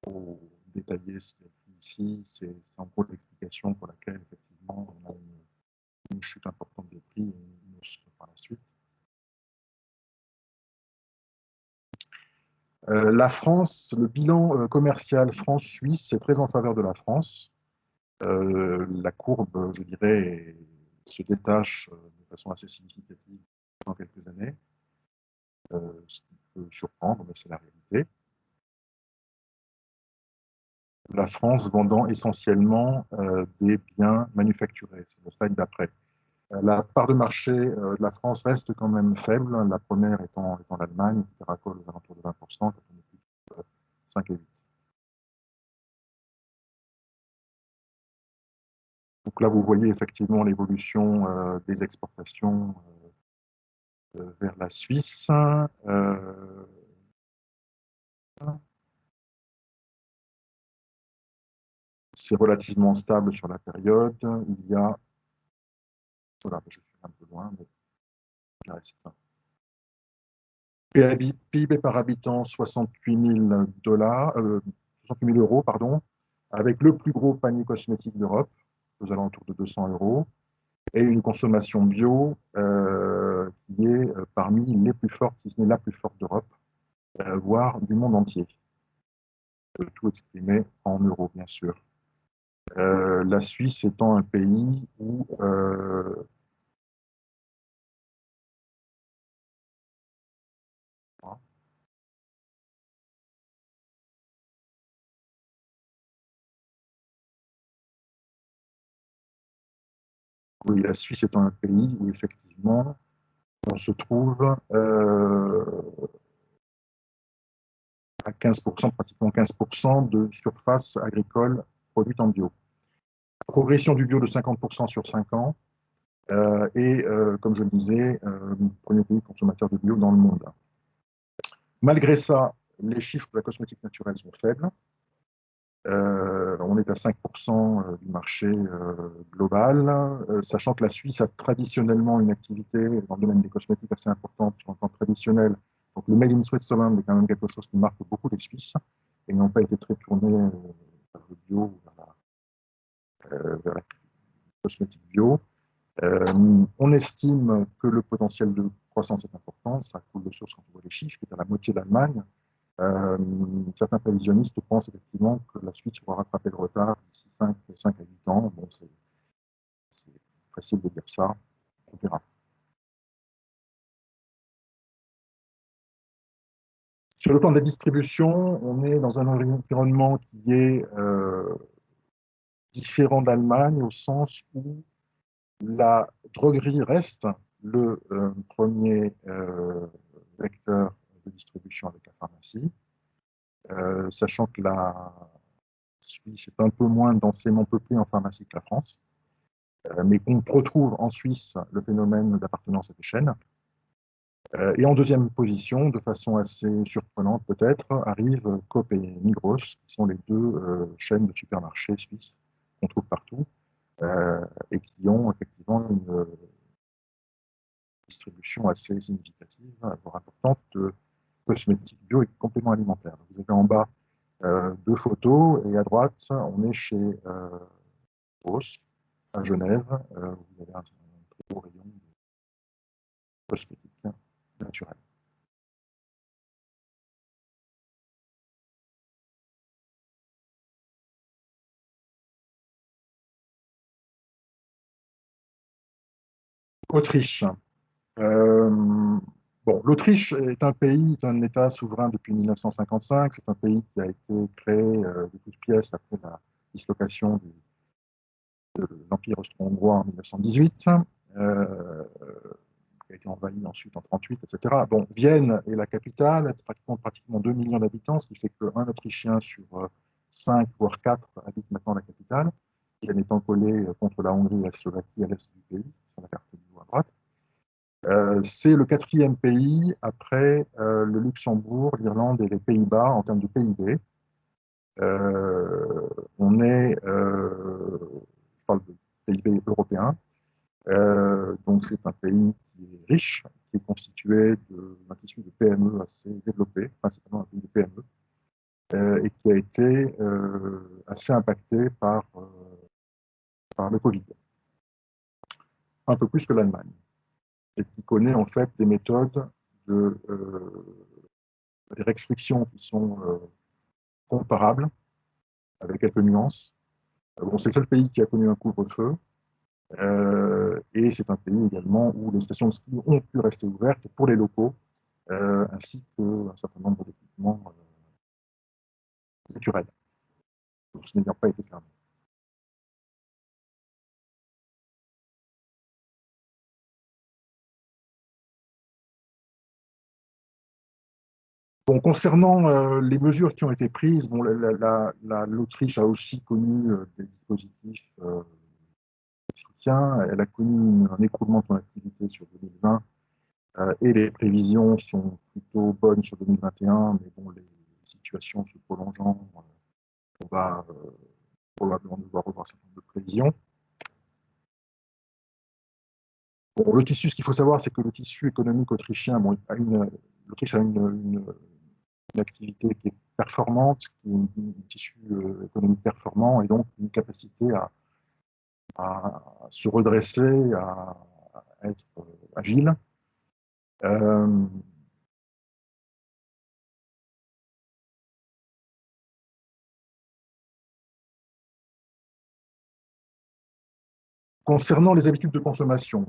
trop détailler ce qu'il y a ici. C'est en gros l'explication pour laquelle effectivement on a une chute importante des prix et une hausse par la suite. La France, le bilan commercial France-Suisse est très en faveur de la France. La courbe, je dirais, se détache de façon assez significative dans quelques années, ce qui peut surprendre, mais c'est la réalité. la France vendant essentiellement des biens manufacturés. C'est le slide d'après. La part de marché de la France reste quand même faible, la première étant l'Allemagne, qui racole aux alentours de 20%, quand on est plus de 5 et 8. Donc là, vous voyez effectivement l'évolution des exportations vers la Suisse. C'est relativement stable sur la période. Il y a... Voilà, je suis un peu loin, mais il reste. PIB par habitant, 68 000 euros, pardon, avec le plus gros panier cosmétique d'Europe, aux alentours de 200 euros, et une consommation bio qui est parmi les plus fortes, si ce n'est la plus forte d'Europe, voire du monde entier. Tout exprimé en euros, bien sûr. La Suisse étant un pays où oui, la Suisse étant un pays où effectivement on se trouve à 15%, pratiquement 15% de surface agricole produite en bio. Progression du bio de 50% sur 5 ans et, comme je le disais, premier pays consommateur de bio dans le monde. Malgré ça, les chiffres de la cosmétique naturelle sont faibles. On est à 5% du marché global, sachant que la Suisse a traditionnellement une activité dans le domaine des cosmétiques assez importante sur un plan traditionnel. Donc le Made in Switzerland est quand même quelque chose qui marque beaucoup les Suisses et n'ont pas été très tournés vers le bio ou vers la cosmétique bio. On estime que le potentiel de croissance est important, ça coule de source quand on voit les chiffres, qui est à la moitié de l'Allemagne. Certains prévisionnistes pensent effectivement que la Suisse va rattraper le retard d'ici 5 à 8 ans. Bon, c'est facile de dire ça, on verra. Sur le plan de la distribution, on est dans un environnement qui est différent d'Allemagne au sens où la droguerie reste le premier vecteur de distribution avec la pharmacie, sachant que la Suisse est un peu moins densément peuplée en pharmacie que la France, mais qu'on retrouve en Suisse le phénomène d'appartenance à des chaînes. Et en deuxième position, de façon assez surprenante peut-être, arrivent Coop et Migros, qui sont les deux chaînes de supermarchés suisses qu'on trouve partout, et qui ont effectivement une distribution assez significative, voire importante, de cosmétiques bio et compléments alimentaires. Vous avez en bas deux photos, et à droite, on est chez Ross, à Genève, où vous avez un très beau rayon de cosmétiques naturels. Autriche. Bon, l'Autriche est un pays, est un État souverain depuis 1955. C'est un pays qui a été créé de toutes pièces après la dislocation de l'Empire austro-hongrois en 1918, qui a été envahi ensuite en 1938, etc. Bon, Vienne est la capitale, pratiquement 2 millions d'habitants, ce qui fait qu'un Autrichien sur 5, voire 4 habite maintenant la capitale, Vienne étant collée contre la Hongrie et la Slovaquie à l'est du pays, sur la carte du haut à droite. C'est le 4e pays après le Luxembourg, l'Irlande et les Pays-Bas en termes de PIB. On est, je parle de PIB européen, donc c'est un pays qui est riche, qui est constitué d'un tissu de PME assez développé, principalement un pays de PME, et qui a été assez impacté par le Covid, un peu plus que l'Allemagne, et qui connaît en fait des méthodes des restrictions qui sont comparables, avec quelques nuances. Bon, c'est le seul pays qui a connu un couvre-feu, et c'est un pays également où les stations de ski ont pu rester ouvertes pour les locaux, ainsi qu'un certain nombre d'équipements naturels. sources n'ayant pas été fermées. Bon, concernant les mesures qui ont été prises, bon, l'Autriche a aussi connu des dispositifs de soutien. Elle a connu un écroulement de son activité sur 2020 et les prévisions sont plutôt bonnes sur 2021, mais bon, les situations se prolongeant, on va probablement devoir revoir certaines de prévisions. Bon, le tissu, ce qu'il faut savoir, c'est que le tissu économique autrichien, bon, l'Autriche a une activité qui est performante, qui est un tissu économique performant, et donc une capacité à se redresser, à être agile. Concernant les habitudes de consommation,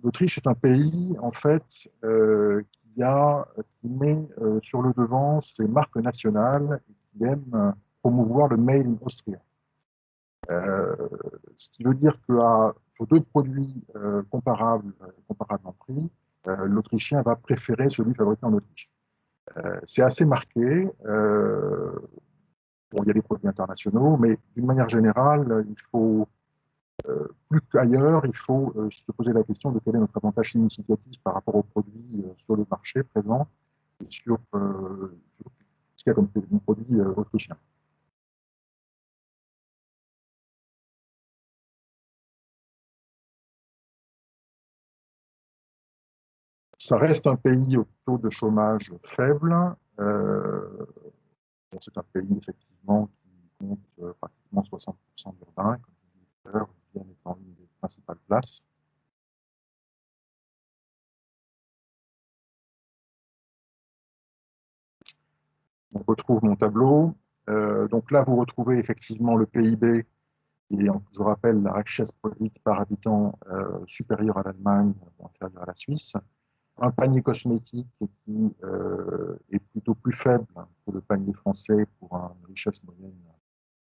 l'Autriche est un pays, en fait, qui met sur le devant ses marques nationales et qui aime promouvoir le Made in Austria. Ce qui veut dire que sur deux produits comparables en prix, l'Autrichien va préférer celui fabriqué en Autriche. C'est assez marqué. Bon, il y a des produits internationaux, mais d'une manière générale, il faut plus qu'ailleurs, il faut se poser la question de quel est notre avantage significatif par rapport aux produits sur le marché présent et sur ce qu'il y a comme produit autrichien. Ça reste un pays au taux de chômage faible. Bon, c'est un pays effectivement qui compte pratiquement 60% d'urbains, comme je disais tout à l'heure, Vienne étant une des principales places. On retrouve mon tableau. Donc là, vous retrouvez effectivement le PIB, et je rappelle la richesse produite par habitant supérieure à l'Allemagne, inférieure à la Suisse. Un panier cosmétique qui est plutôt plus faible que le panier français pour une richesse moyenne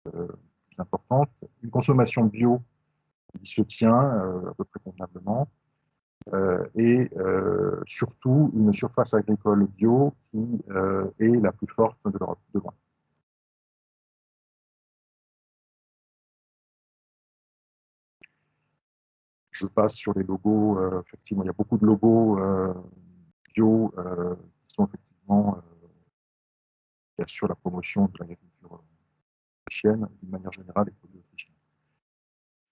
plus importante. Une consommation bio qui se tient à peu près convenablement. Et surtout une surface agricole bio qui est la plus forte de l'Europe de loin. Je passe sur les logos. Effectivement, il y a beaucoup de logos bio qui sont effectivement qui assurent la promotion de l'agriculture autrichienne, d'une manière générale, les produits autrichiens.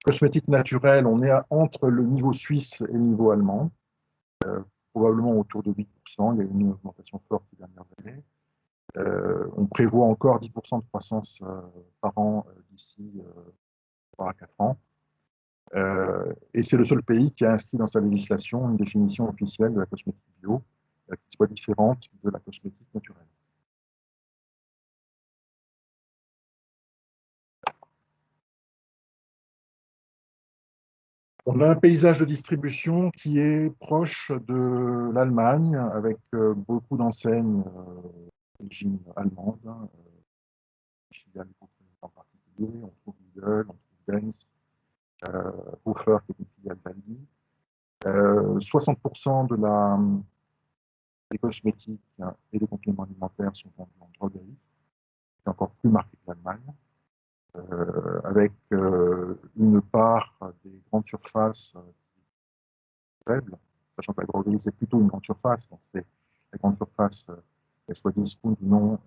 Cosmétiques naturels, on est entre le niveau suisse et le niveau allemand, probablement autour de 8%. Il y a eu une augmentation forte ces dernières années. On prévoit encore 10% de croissance par an d'ici 3 à 4 ans. Et c'est le seul pays qui a inscrit dans sa législation une définition officielle de la cosmétique bio qui soit différente de la cosmétique naturelle. On a un paysage de distribution qui est proche de l'Allemagne, avec beaucoup d'enseignes d'origine allemande, filiales en particulier. On trouve Lidl, on trouve Benz, Hofer, qui est une filiale d'Aldi. 60% des cosmétiques et des compléments alimentaires sont vendus en droguerie. C'est encore plus marqué que l'Allemagne. Avec une part des grandes surfaces faible, sachant que la droguerie, c'est plutôt une grande surface, donc c'est la grande surface, qu'elle soit discount ou non,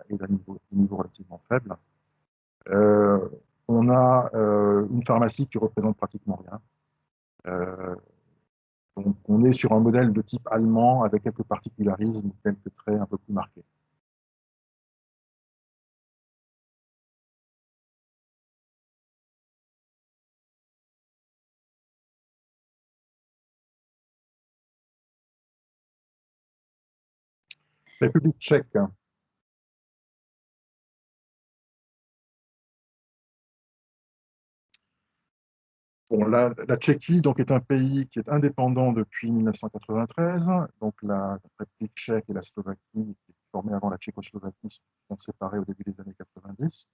est d'un niveau relativement faible. On a une pharmacie qui représente pratiquement rien. Donc on est sur un modèle de type allemand avec quelques particularismes, quelques traits un peu plus marqués. République tchèque. Bon, la Tchéquie donc, est un pays qui est indépendant depuis 1993. Donc la République tchèque et la Slovaquie, qui étaient formées avant la Tchécoslovaquie, sont séparées au début des années 90.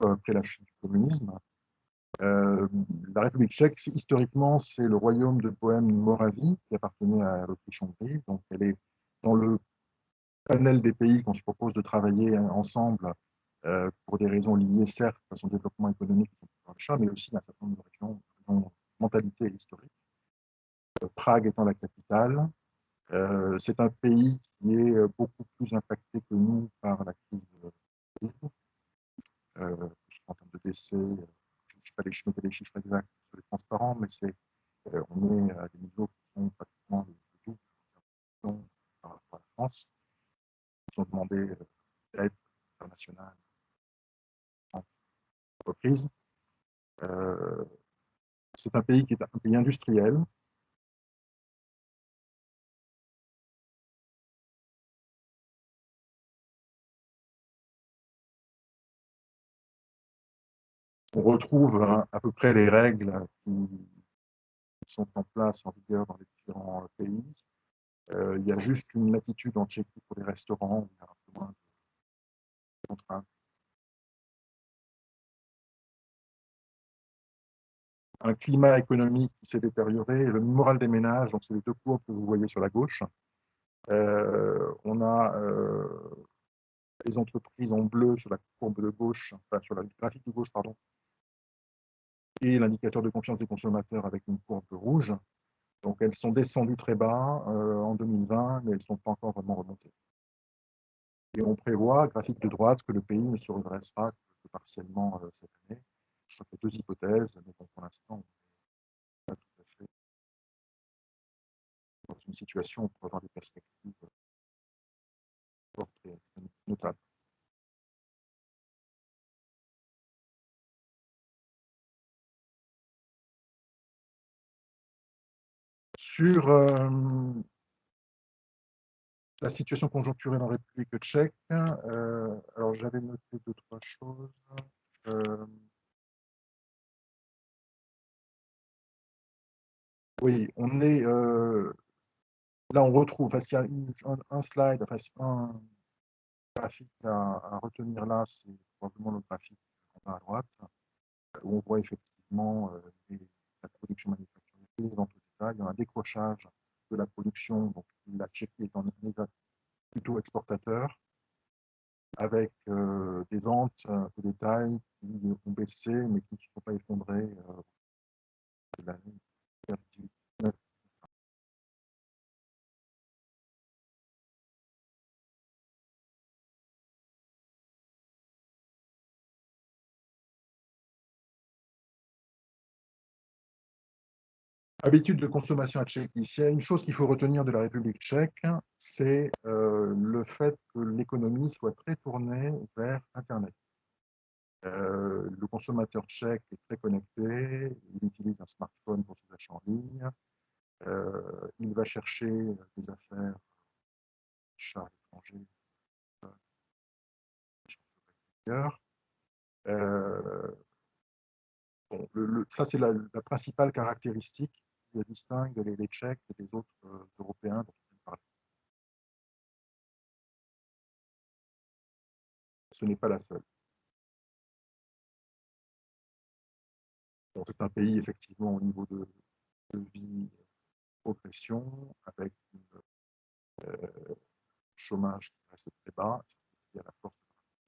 après la chute du communisme. La République tchèque, historiquement, c'est le royaume de Bohême-Moravie qui appartenait à l'Autriche-Hongrie. Donc, elle est dans le panel des pays qu'on se propose de travailler ensemble pour des raisons liées, certes, à son développement économique et son pouvoir d'achat, mais aussi à un certain nombre de raisons mentalité et historique. Prague étant la capitale. C'est un pays qui est beaucoup plus impacté que nous par la crise Covid. En termes de décès, je ne sais pas les chiffres exacts sur les transparents, mais on est à des niveaux qui sont pratiquement le double par rapport à la France, qui ont demandé l'aide internationale en reprise. C'est un pays qui est un pays industriel. On retrouve à peu près les règles qui sont en place, en vigueur dans les différents pays. Il y a juste une latitude en Tchéquie pour les restaurants, où il y a un peu moins de contraintes. Un climat économique qui s'est détérioré, le moral des ménages, donc c'est les deux courbes que vous voyez sur la gauche. On a les entreprises en bleu sur la courbe de gauche, enfin sur la graphique de gauche, pardon, et l'indicateur de confiance des consommateurs avec une courbe rouge. Donc elles sont descendues très bas en 2020, mais elles ne sont pas encore vraiment remontées. Et on prévoit, graphique de droite, que le pays ne se redressera que partiellement cette année. Je crois qu'il y a deux hypothèses, mais bon, pour l'instant, on n'est pas tout à fait dans une situation où on peut avoir des perspectives fortes et notables. Sur la situation conjoncturelle en République tchèque, alors j'avais noté deux, trois choses. Oui, on est là, on retrouve, il y a un slide, enfin, un graphique à retenir là, c'est probablement le graphique qu'on a à droite, où on voit effectivement la production manufacturière, les ventes au détail. Il y a un décrochage de la production, donc la Tchéquie est en état plutôt exportateur, avec des ventes au détail qui ont baissé, mais qui ne se sont pas effondrées de l'année 2018. Habitude de consommation à Tchéquie. S'il y a une chose qu'il faut retenir de la République tchèque, c'est le fait que l'économie soit très tournée vers Internet. Le consommateur tchèque est très connecté, il utilise un smartphone pour ses achats en ligne, il va chercher des affaires, achats à l'étranger, ailleurs. Bon, ça, c'est la principale caractéristique qui distingue les Tchèques et les autres Européens dont on parle. Ce n'est pas la seule. Bon, c'est un pays, effectivement, au niveau de vie, progression, avec un chômage qui reste très bas, c'est à la force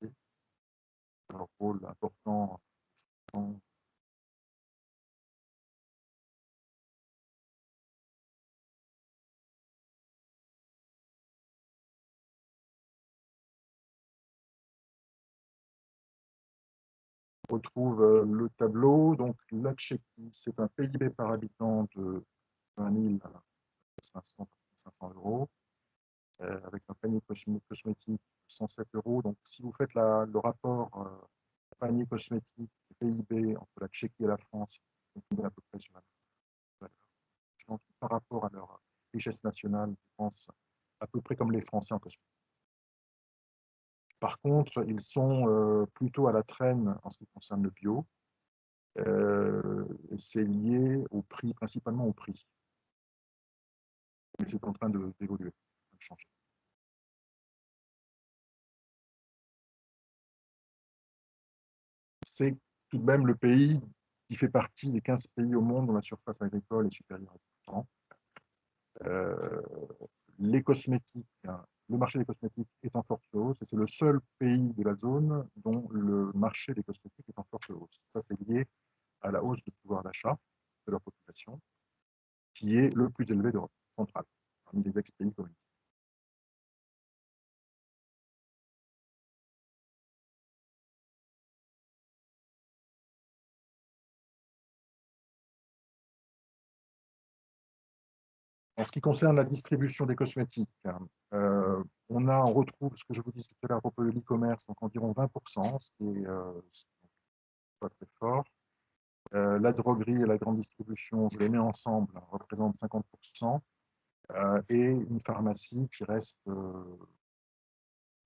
de la un rôle important dans on retrouve le tableau. Donc, la Tchéquie, c'est un PIB par habitant de 20 500 €, avec un panier cosmétique de 107 €. Donc, si vous faites le rapport panier cosmétique et PIB entre la Tchéquie et la France, on est à peu près sur la même valeur. Par rapport à leur richesse nationale, je pense à peu près comme les Français en cosmétique. Par contre, ils sont plutôt à la traîne en ce qui concerne le bio. Et c'est lié au prix, principalement au prix. Mais c'est en train d'évoluer, de changer. c'est tout de même le pays qui fait partie des 15 pays au monde dont la surface agricole est supérieure à 10%. Les cosmétiques, le marché des cosmétiques est en forte hausse et c'est le seul pays de la zone dont le marché des cosmétiques est en forte hausse. Ça, c'est lié à la hausse du pouvoir d'achat de leur population, qui est le plus élevé d'Europe centrale, parmi les ex-pays communistes. En ce qui concerne la distribution des cosmétiques, on retrouve ce que je vous disais tout à l'heure à propos de l'e-commerce, donc environ 20%, ce qui est pas très fort. La droguerie et la grande distribution, je les mets ensemble, représentent 50%, et une pharmacie qui reste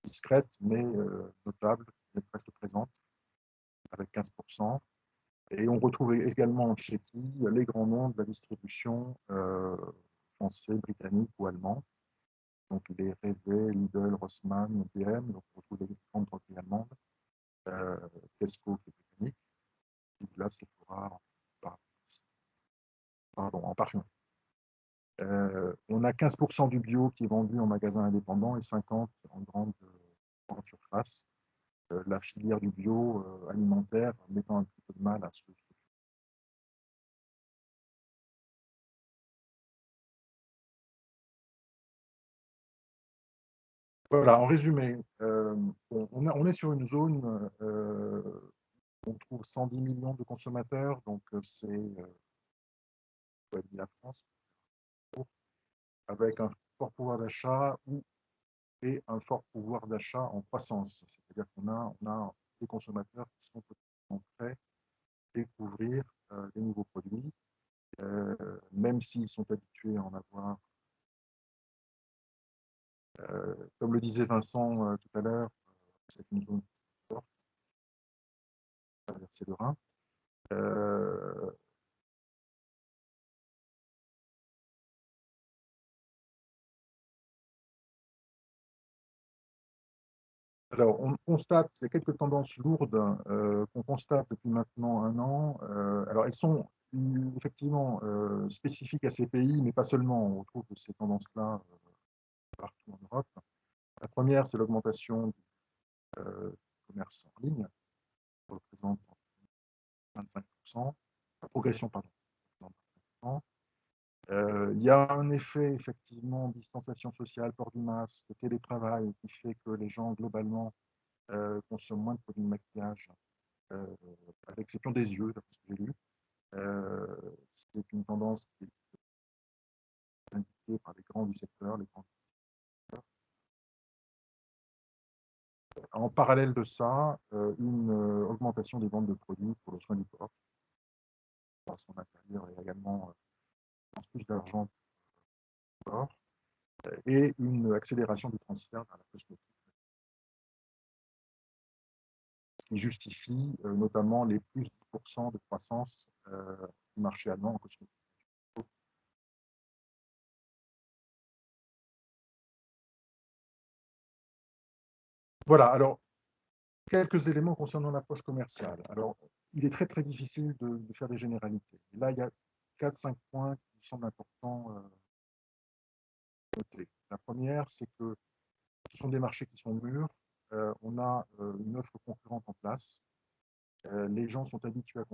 discrète, mais notable, mais presque présente, avec 15%. Et on retrouve également en Tchéquie les grands noms de la distribution français, britannique ou allemand. Donc les Rewe, Lidl, Rossmann, DM, donc on retrouve les grandes drogueries allemandes, Tesco qui est britannique, Douglas, Sephora, en parfum. On a 15% du bio qui est vendu en magasin indépendant et 50% en grande surface. La filière du bio alimentaire mettant un petit peu de mal à se. Voilà, en résumé, on est sur une zone où on trouve 110 millions de consommateurs, donc c'est la France, avec un fort pouvoir d'achat et un fort pouvoir d'achat en croissance. C'est-à-dire qu'on a des consommateurs qui sont potentiellement prêts à découvrir des nouveaux produits, même s'ils sont habitués à en avoir. Comme le disait Vincent tout à l'heure, c'est une zone forte, traversée de Rhin. Alors, on constate, il y a quelques tendances lourdes qu'on constate depuis maintenant un an. Alors, elles sont effectivement spécifiques à ces pays, mais pas seulement. On retrouve ces tendances-là partout en Europe. La première, c'est l'augmentation du commerce en ligne, qui représente 25%, la progression, pardon, 25%. Il y a un effet, effectivement, distanciation sociale, port du masque, télétravail, qui fait que les gens, globalement, consomment moins de produits de maquillage, à l'exception des yeux, d'après ce que j'ai lu. C'est une tendance qui est indiquée par les grands du secteur, les grands. En parallèle de ça, une augmentation des ventes de produits pour le soin du corps. Son intérieur est également plus d'argent pour le corps, et une accélération du transfert vers la cosmétique, ce qui justifie notamment les plus de 10% de croissance du marché allemand en cosmétique. Voilà, alors, quelques éléments concernant l'approche commerciale. Alors, il est très, très difficile de faire des généralités. Là, il y a 4-5 points qui me semblent importants à noter. La première, c'est que ce sont des marchés qui sont mûrs. On a une offre concurrente en place. Les gens sont habitués à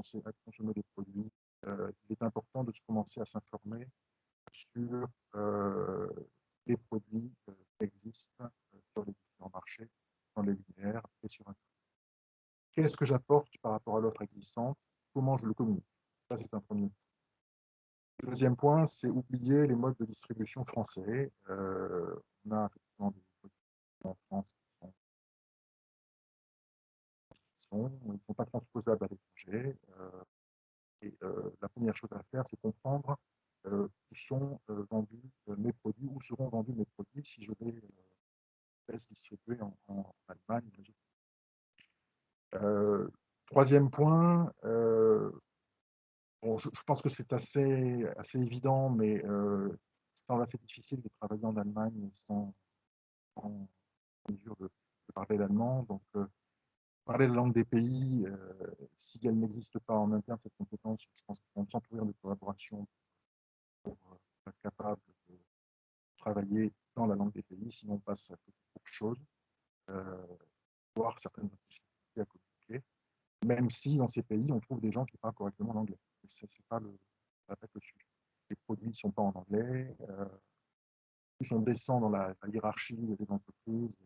consommer des produits. Il est important de commencer à s'informer sur les produits qui existent sur les différents marchés, dans les linéaires et sur Internet. Qu'est-ce que j'apporte par rapport à l'offre existante? Comment je le communique? Ça, c'est un premier point. Le deuxième point, c'est oublier les modes de distribution français. On a effectivement des modes en France qui ne sont pas transposables à l'étranger. Et la première chose à faire, c'est comprendre où sont vendus mes produits, où seront vendus mes produits si je les laisse distribuer en Allemagne. Troisième point, bon, je pense que c'est assez évident, mais c'est assez difficile de travailler en Allemagne sans mesure de parler l'allemand. Donc, parler la langue des pays, si elle n'existe pas en interne, cette compétence, je pense qu'ils vont s'entourer de collaboration pour être capable de travailler dans la langue des pays, sinon on passe à beaucoup de choses, voire certaines difficultés à communiquer, même si dans ces pays, on trouve des gens qui parlent correctement l'anglais. Ce n'est pas le sujet. Les produits ne sont pas en anglais, plus on descend dans la hiérarchie des entreprises,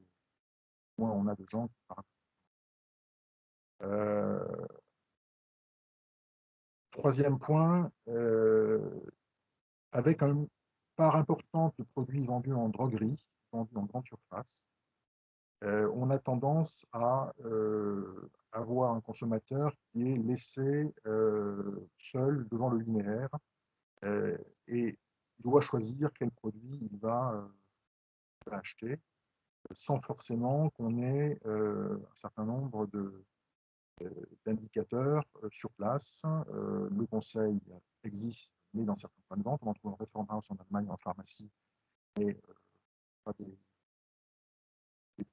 moins on a de gens qui parlent. Troisième point, avec une part importante de produits vendus en droguerie, vendus en grande surface, on a tendance à avoir un consommateur qui est laissé seul devant le linéaire et il doit choisir quel produit il va acheter sans forcément qu'on ait un certain nombre d'indicateurs sur place. Le conseil existe, mais dans certains points de vente, on en trouve en Reform House en Allemagne, en pharmacie, mais pas des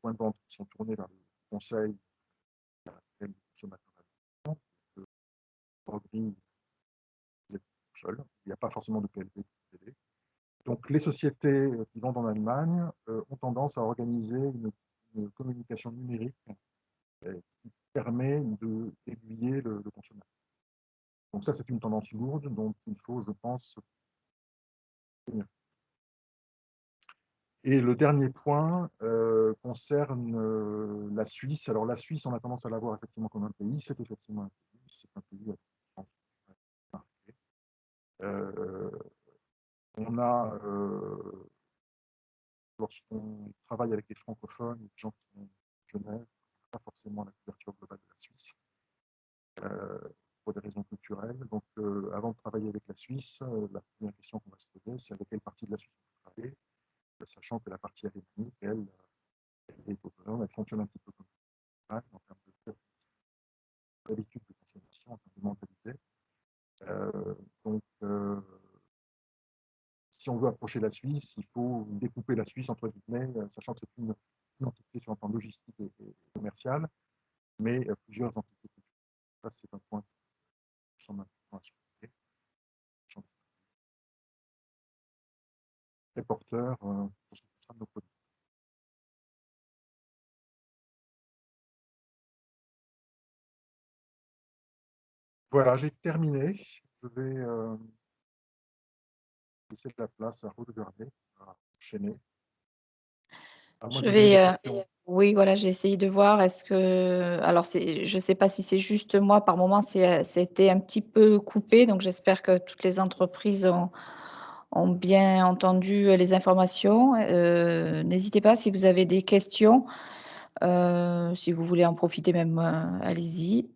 points de vente qui sont tournés vers le conseil le consommateur a le produit, vous êtes tout seul, il n'y a pas forcément de PLV. Donc les sociétés qui vendent en Allemagne ont tendance à organiser une communication numérique qui permet d'aiguiller le consommateur. Donc ça, c'est une tendance lourde dont il faut, je pense, tenir. Et le dernier point concerne la Suisse. Alors la Suisse, on a tendance à la voir effectivement comme un pays. C'est effectivement un pays. C'est un pays on a, lorsqu'on travaille avec les francophones, les gens qui sont de Genève, pas forcément la couverture globale de la Suisse, pour des raisons culturelles. Donc, avant de travailler avec la Suisse, la première question qu'on va se poser, c'est avec quelle partie de la Suisse on va travailler, sachant que la partie alémanique, elle est autonome, elle fonctionne un petit peu comme ça, en termes d'habitude de consommation, en termes de mentalité. Donc, si on veut approcher la Suisse, il faut découper la Suisse, entre guillemets, sachant que c'est une entité sur un plan logistique et commercial, mais plusieurs entités culturelles. Ça, c'est un point qui semble important à souligner. Très porteur pour ce qui concerne nos produits. Voilà, j'ai terminé. Je vais laisser la place à Ruth Gardet, à enchaîner. Je vais, oui, voilà, j'ai essayé de voir, est-ce que, alors je ne sais pas si c'est juste moi, par moment, c'était un petit peu coupé, donc j'espère que toutes les entreprises ont bien entendu les informations. N'hésitez pas si vous avez des questions, si vous voulez en profiter même, allez-y.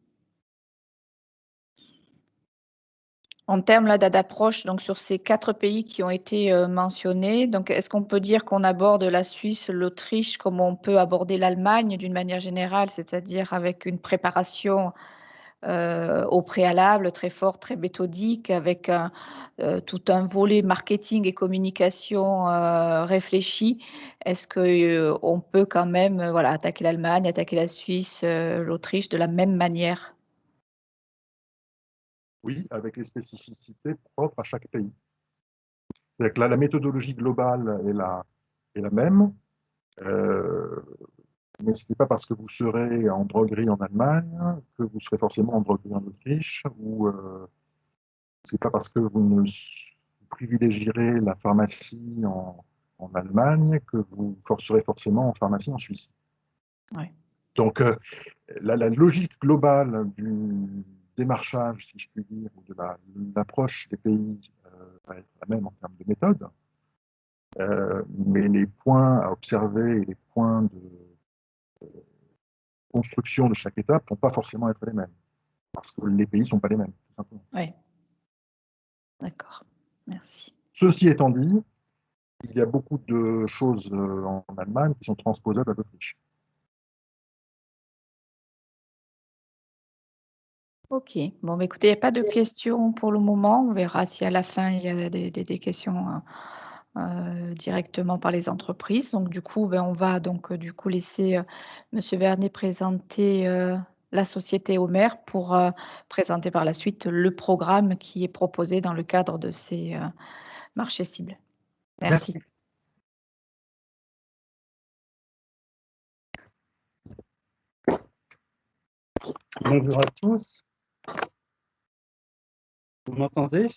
En termes là d'approche, donc sur ces 4 pays qui ont été mentionnés, donc est-ce qu'on peut dire qu'on aborde la Suisse, l'Autriche, comme on peut aborder l'Allemagne d'une manière générale, c'est-à-dire avec une préparation au préalable très forte, très méthodique, avec tout un volet marketing et communication réfléchi? Est-ce qu'on peut quand même voilà, attaquer l'Allemagne, attaquer la Suisse, l'Autriche de la même manière? Oui, avec les spécificités propres à chaque pays. C'est-à-dire que la méthodologie globale est la même, mais ce n'est pas parce que vous serez en droguerie en Allemagne que vous serez forcément en droguerie en Autriche, ou ce n'est pas parce que vous ne privilégierez la pharmacie en Allemagne que vous serez forcément en pharmacie en Suisse. Ouais. Donc, la logique globale du démarchage, si je puis dire, ou de l'approche des pays va être la même en termes de méthode, mais les points à observer et les points de construction de chaque étape ne vont pas forcément être les mêmes, parce que les pays ne sont pas les mêmes, tout simplement. Oui. D'accord, merci. Ceci étant dit, il y a beaucoup de choses en Allemagne qui sont transposables à l'Autriche. OK. Bon, écoutez, il n'y a pas de questions pour le moment. On verra si à la fin, il y a des questions directement par les entreprises. Donc du coup, on va donc du coup laisser Monsieur Vernet présenter la société au maire pour présenter par la suite le programme qui est proposé dans le cadre de ces marchés cibles. Merci. Merci. Bonjour à tous. Vous m'entendez?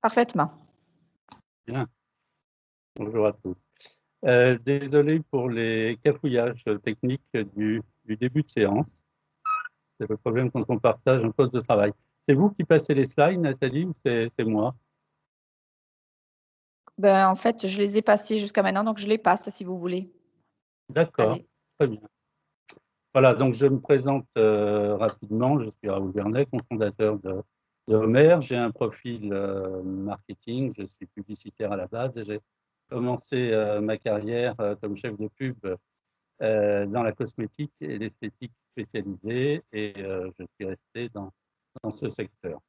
Parfaitement. Bien. Bonjour à tous. Désolé pour les cafouillages techniques du début de séance. C'est le problème quand on partage un poste de travail. C'est vous qui passez les slides, Nathalie, ou c'est moi? En fait, je les ai passés jusqu'à maintenant, donc je les passe si vous voulez. D'accord, Allez. très bien. Voilà, donc je me présente rapidement. Je suis Raoul Vernet, cofondateur de Homer. J'ai un profil marketing, je suis publicitaire à la base et j'ai commencé ma carrière comme chef de pub dans la cosmétique et l'esthétique spécialisée et je suis resté dans ce secteur.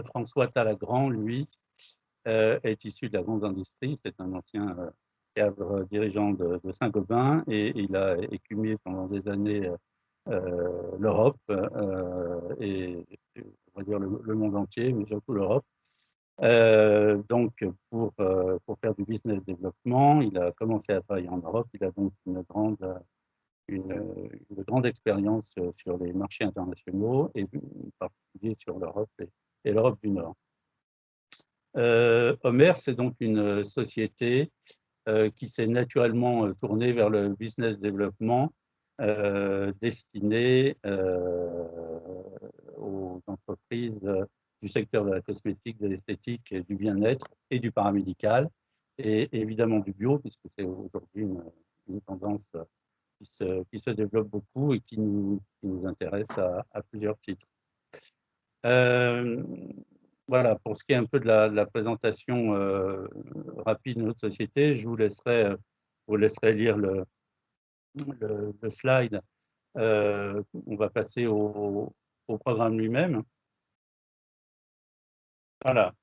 François Talagrand, lui, est issu de la grande industrie. C'est un ancien cadre dirigeant de Saint-Gobain et il a écumé pendant des années l'Europe et on va dire le monde entier, mais surtout l'Europe. Donc, pour faire du business développement, il a commencé à travailler en Europe. Il a donc une grande expérience sur les marchés internationaux et en particulier sur l'Europe et l'Europe du Nord. Homer, c'est donc une société qui s'est naturellement tournée vers le business développement destiné aux entreprises du secteur de la cosmétique, de l'esthétique, du bien-être et du paramédical, et évidemment du bio, puisque c'est aujourd'hui une tendance qui se développe beaucoup et qui nous intéresse à plusieurs titres. Voilà, pour ce qui est un peu de la présentation rapide de notre société, je vous laisserai lire le slide. On va passer au programme lui-même. Voilà.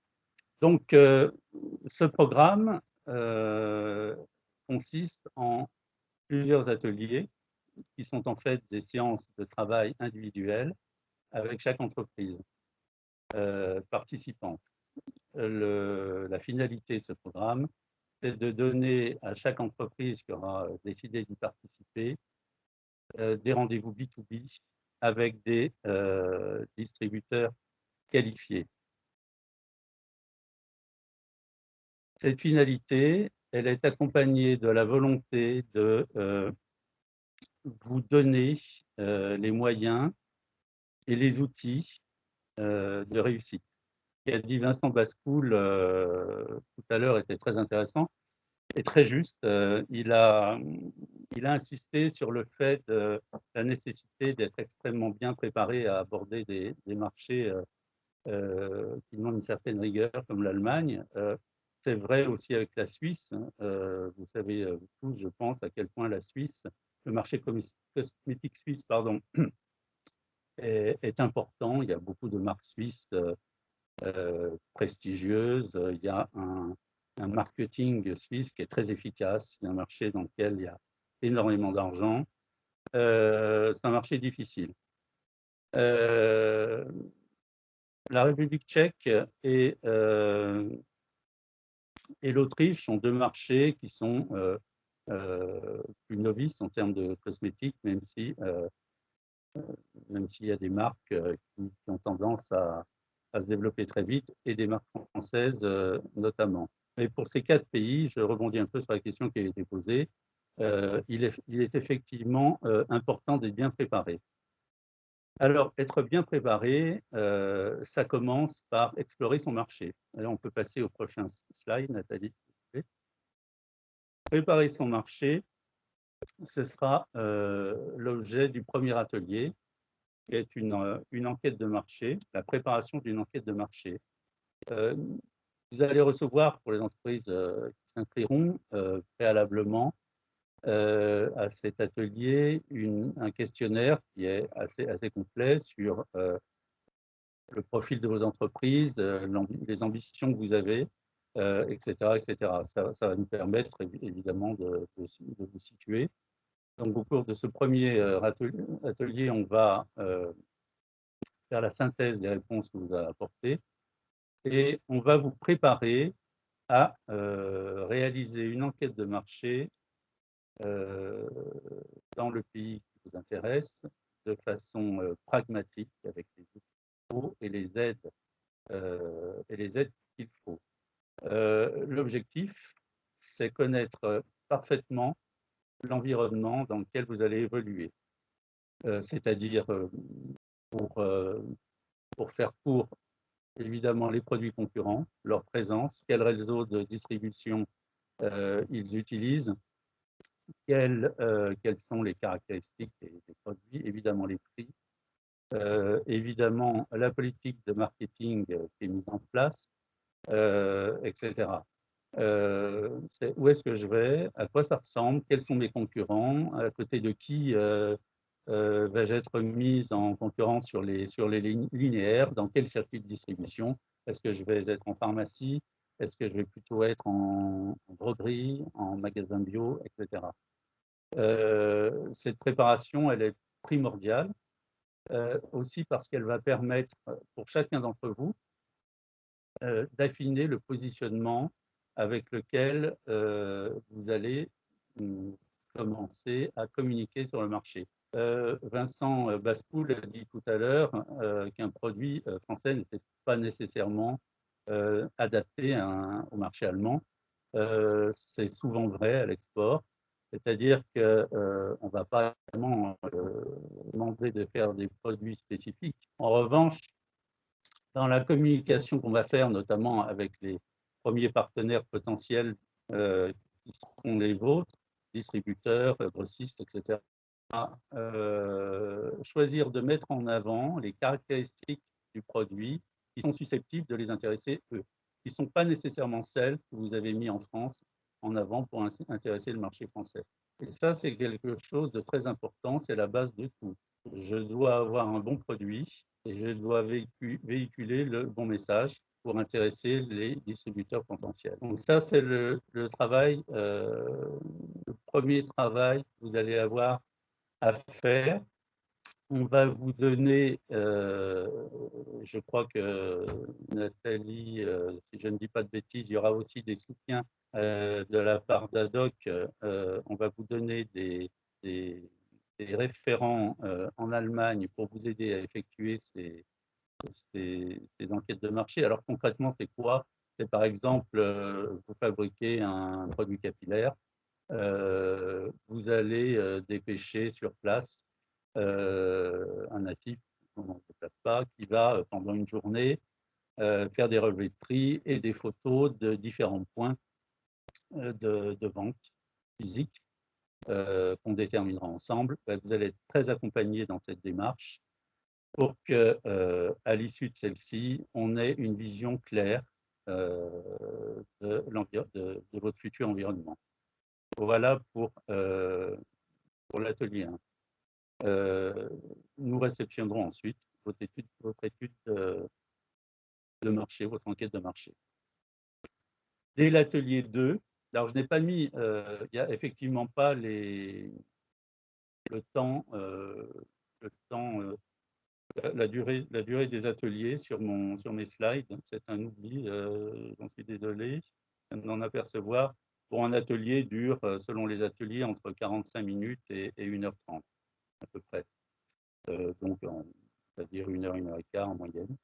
Donc, ce programme consiste en plusieurs ateliers qui sont en fait des séances de travail individuelles avec chaque entreprise participante. La finalité de ce programme, c'est de donner à chaque entreprise qui aura décidé d'y participer des rendez-vous B2B avec des distributeurs qualifiés. Cette finalité, elle est accompagnée de la volonté de vous donner les moyens et les outils de réussite. Ce qu'a dit Vincent Bascoul tout à l'heure était très intéressant et très juste. Il a insisté sur le fait de la nécessité d'être extrêmement bien préparé à aborder des marchés qui demandent une certaine rigueur, comme l'Allemagne. C'est vrai aussi avec la Suisse. Vous savez tous, je pense, à quel point la Suisse, le marché cosmétique suisse, pardon, est important. Il y a beaucoup de marques suisses prestigieuses. Il y a un marketing suisse qui est très efficace. Il y a un marché dans lequel il y a énormément d'argent. C'est un marché difficile. La République tchèque et l'Autriche sont deux marchés qui sont plus novices en termes de cosmétiques, même s'il y a des marques qui ont tendance à se développer très vite, et des marques françaises notamment. Mais pour ces quatre pays, je rebondis un peu sur la question qui a été posée, il est effectivement important d'être bien préparé. Alors, être bien préparé, ça commence par explorer son marché. Alors, on peut passer au prochain slide, Nathalie, s'il vous plaît. Préparer son marché, ce sera l'objet du premier atelier, qui est une enquête de marché, la préparation d'une enquête de marché. Vous allez recevoir, pour les entreprises qui s'inscriront préalablement à cet atelier, un questionnaire qui est assez complet sur le profil de vos entreprises, les ambitions que vous avez, etc., etc. Ça va nous permettre évidemment de vous situer. Donc, au cours de ce premier atelier, on va faire la synthèse des réponses que vous avez apportées et on va vous préparer à réaliser une enquête de marché dans le pays qui vous intéresse de façon pragmatique avec les outils et les aides qu'il faut. L'objectif, c'est connaître parfaitement l'environnement dans lequel vous allez évoluer. C'est-à-dire, pour faire court, évidemment, les produits concurrents, leur présence, quel réseau de distribution ils utilisent, quelles sont les caractéristiques des produits, évidemment les prix, évidemment la politique de marketing qui est mise en place, etc. Où est-ce que je vais, à quoi ça ressemble, quels sont mes concurrents, à côté de qui vais-je être mise en concurrence sur les lignes linéaires, dans quel circuit de distribution, est-ce que je vais être en pharmacie, est-ce que je vais plutôt être en droguerie, en magasin bio, etc. Cette préparation, elle est primordiale, aussi parce qu'elle va permettre pour chacun d'entre vous d'affiner le positionnement avec lequel vous allez commencer à communiquer sur le marché. Vincent Baspoul a dit tout à l'heure qu'un produit français n'était pas nécessairement adapté au marché allemand. C'est souvent vrai à l'export, c'est-à-dire qu'on ne va pas vraiment demander de faire des produits spécifiques. En revanche, dans la communication qu'on va faire, notamment avec les premiers partenaires potentiels qui seront les vôtres, distributeurs, grossistes, etc., choisir de mettre en avant les caractéristiques du produit qui sont susceptibles de les intéresser eux, qui ne sont pas nécessairement celles que vous avez mis en France en avant pour intéresser le marché français. Et ça, c'est quelque chose de très important, c'est la base de tout. Je dois avoir un bon produit et je dois véhiculer le bon message pour intéresser les distributeurs potentiels. Donc ça, c'est le travail, le premier travail que vous allez avoir à faire. On va vous donner, je crois que Nathalie, si je ne dis pas de bêtises, il y aura aussi des soutiens de la part d'ADOC. On va vous donner des référents en Allemagne pour vous aider à effectuer ces enquêtes de marché. Alors concrètement, c'est quoi? C'est par exemple, vous fabriquez un produit capillaire, vous allez dépêcher sur place un natif, on ne se déplace pas, qui va pendant une journée faire des relevés de prix et des photos de différents points de vente physique qu'on déterminera ensemble. Vous allez être très accompagné dans cette démarche pour que, à l'issue de celle-ci, on ait une vision claire de votre futur environnement. Voilà pour l'atelier 1. Nous réceptionnerons ensuite votre étude de marché, votre enquête de marché. Dès l'atelier 2, alors je n'ai pas mis, il n'y a effectivement pas le temps, la durée des ateliers sur mes slides. C'est un oubli, j'en suis désolé. Je viens d'en apercevoir. Pour un atelier dure, selon les ateliers, entre 45 minutes et 1h30 à peu près. Donc, c'est-à-dire 1h, 1h15 en moyenne.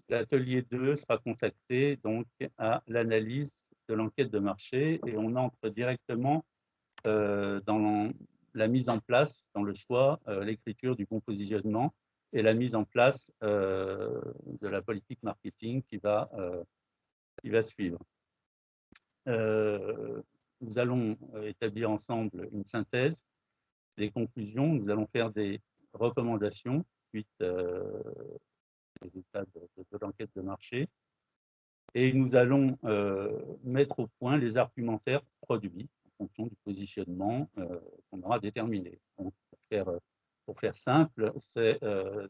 L'atelier 2 sera consacré donc à l'analyse de l'enquête de marché et on entre directement dans la mise en place, dans le choix, l'écriture du bon positionnement et la mise en place de la politique marketing qui va suivre. Nous allons établir ensemble une synthèse, des conclusions, nous allons faire des recommandations suite aux résultats de l'enquête de marché et nous allons mettre au point les argumentaires produits en fonction du positionnement qu'on aura déterminé. Donc, pour pour faire simple, c'est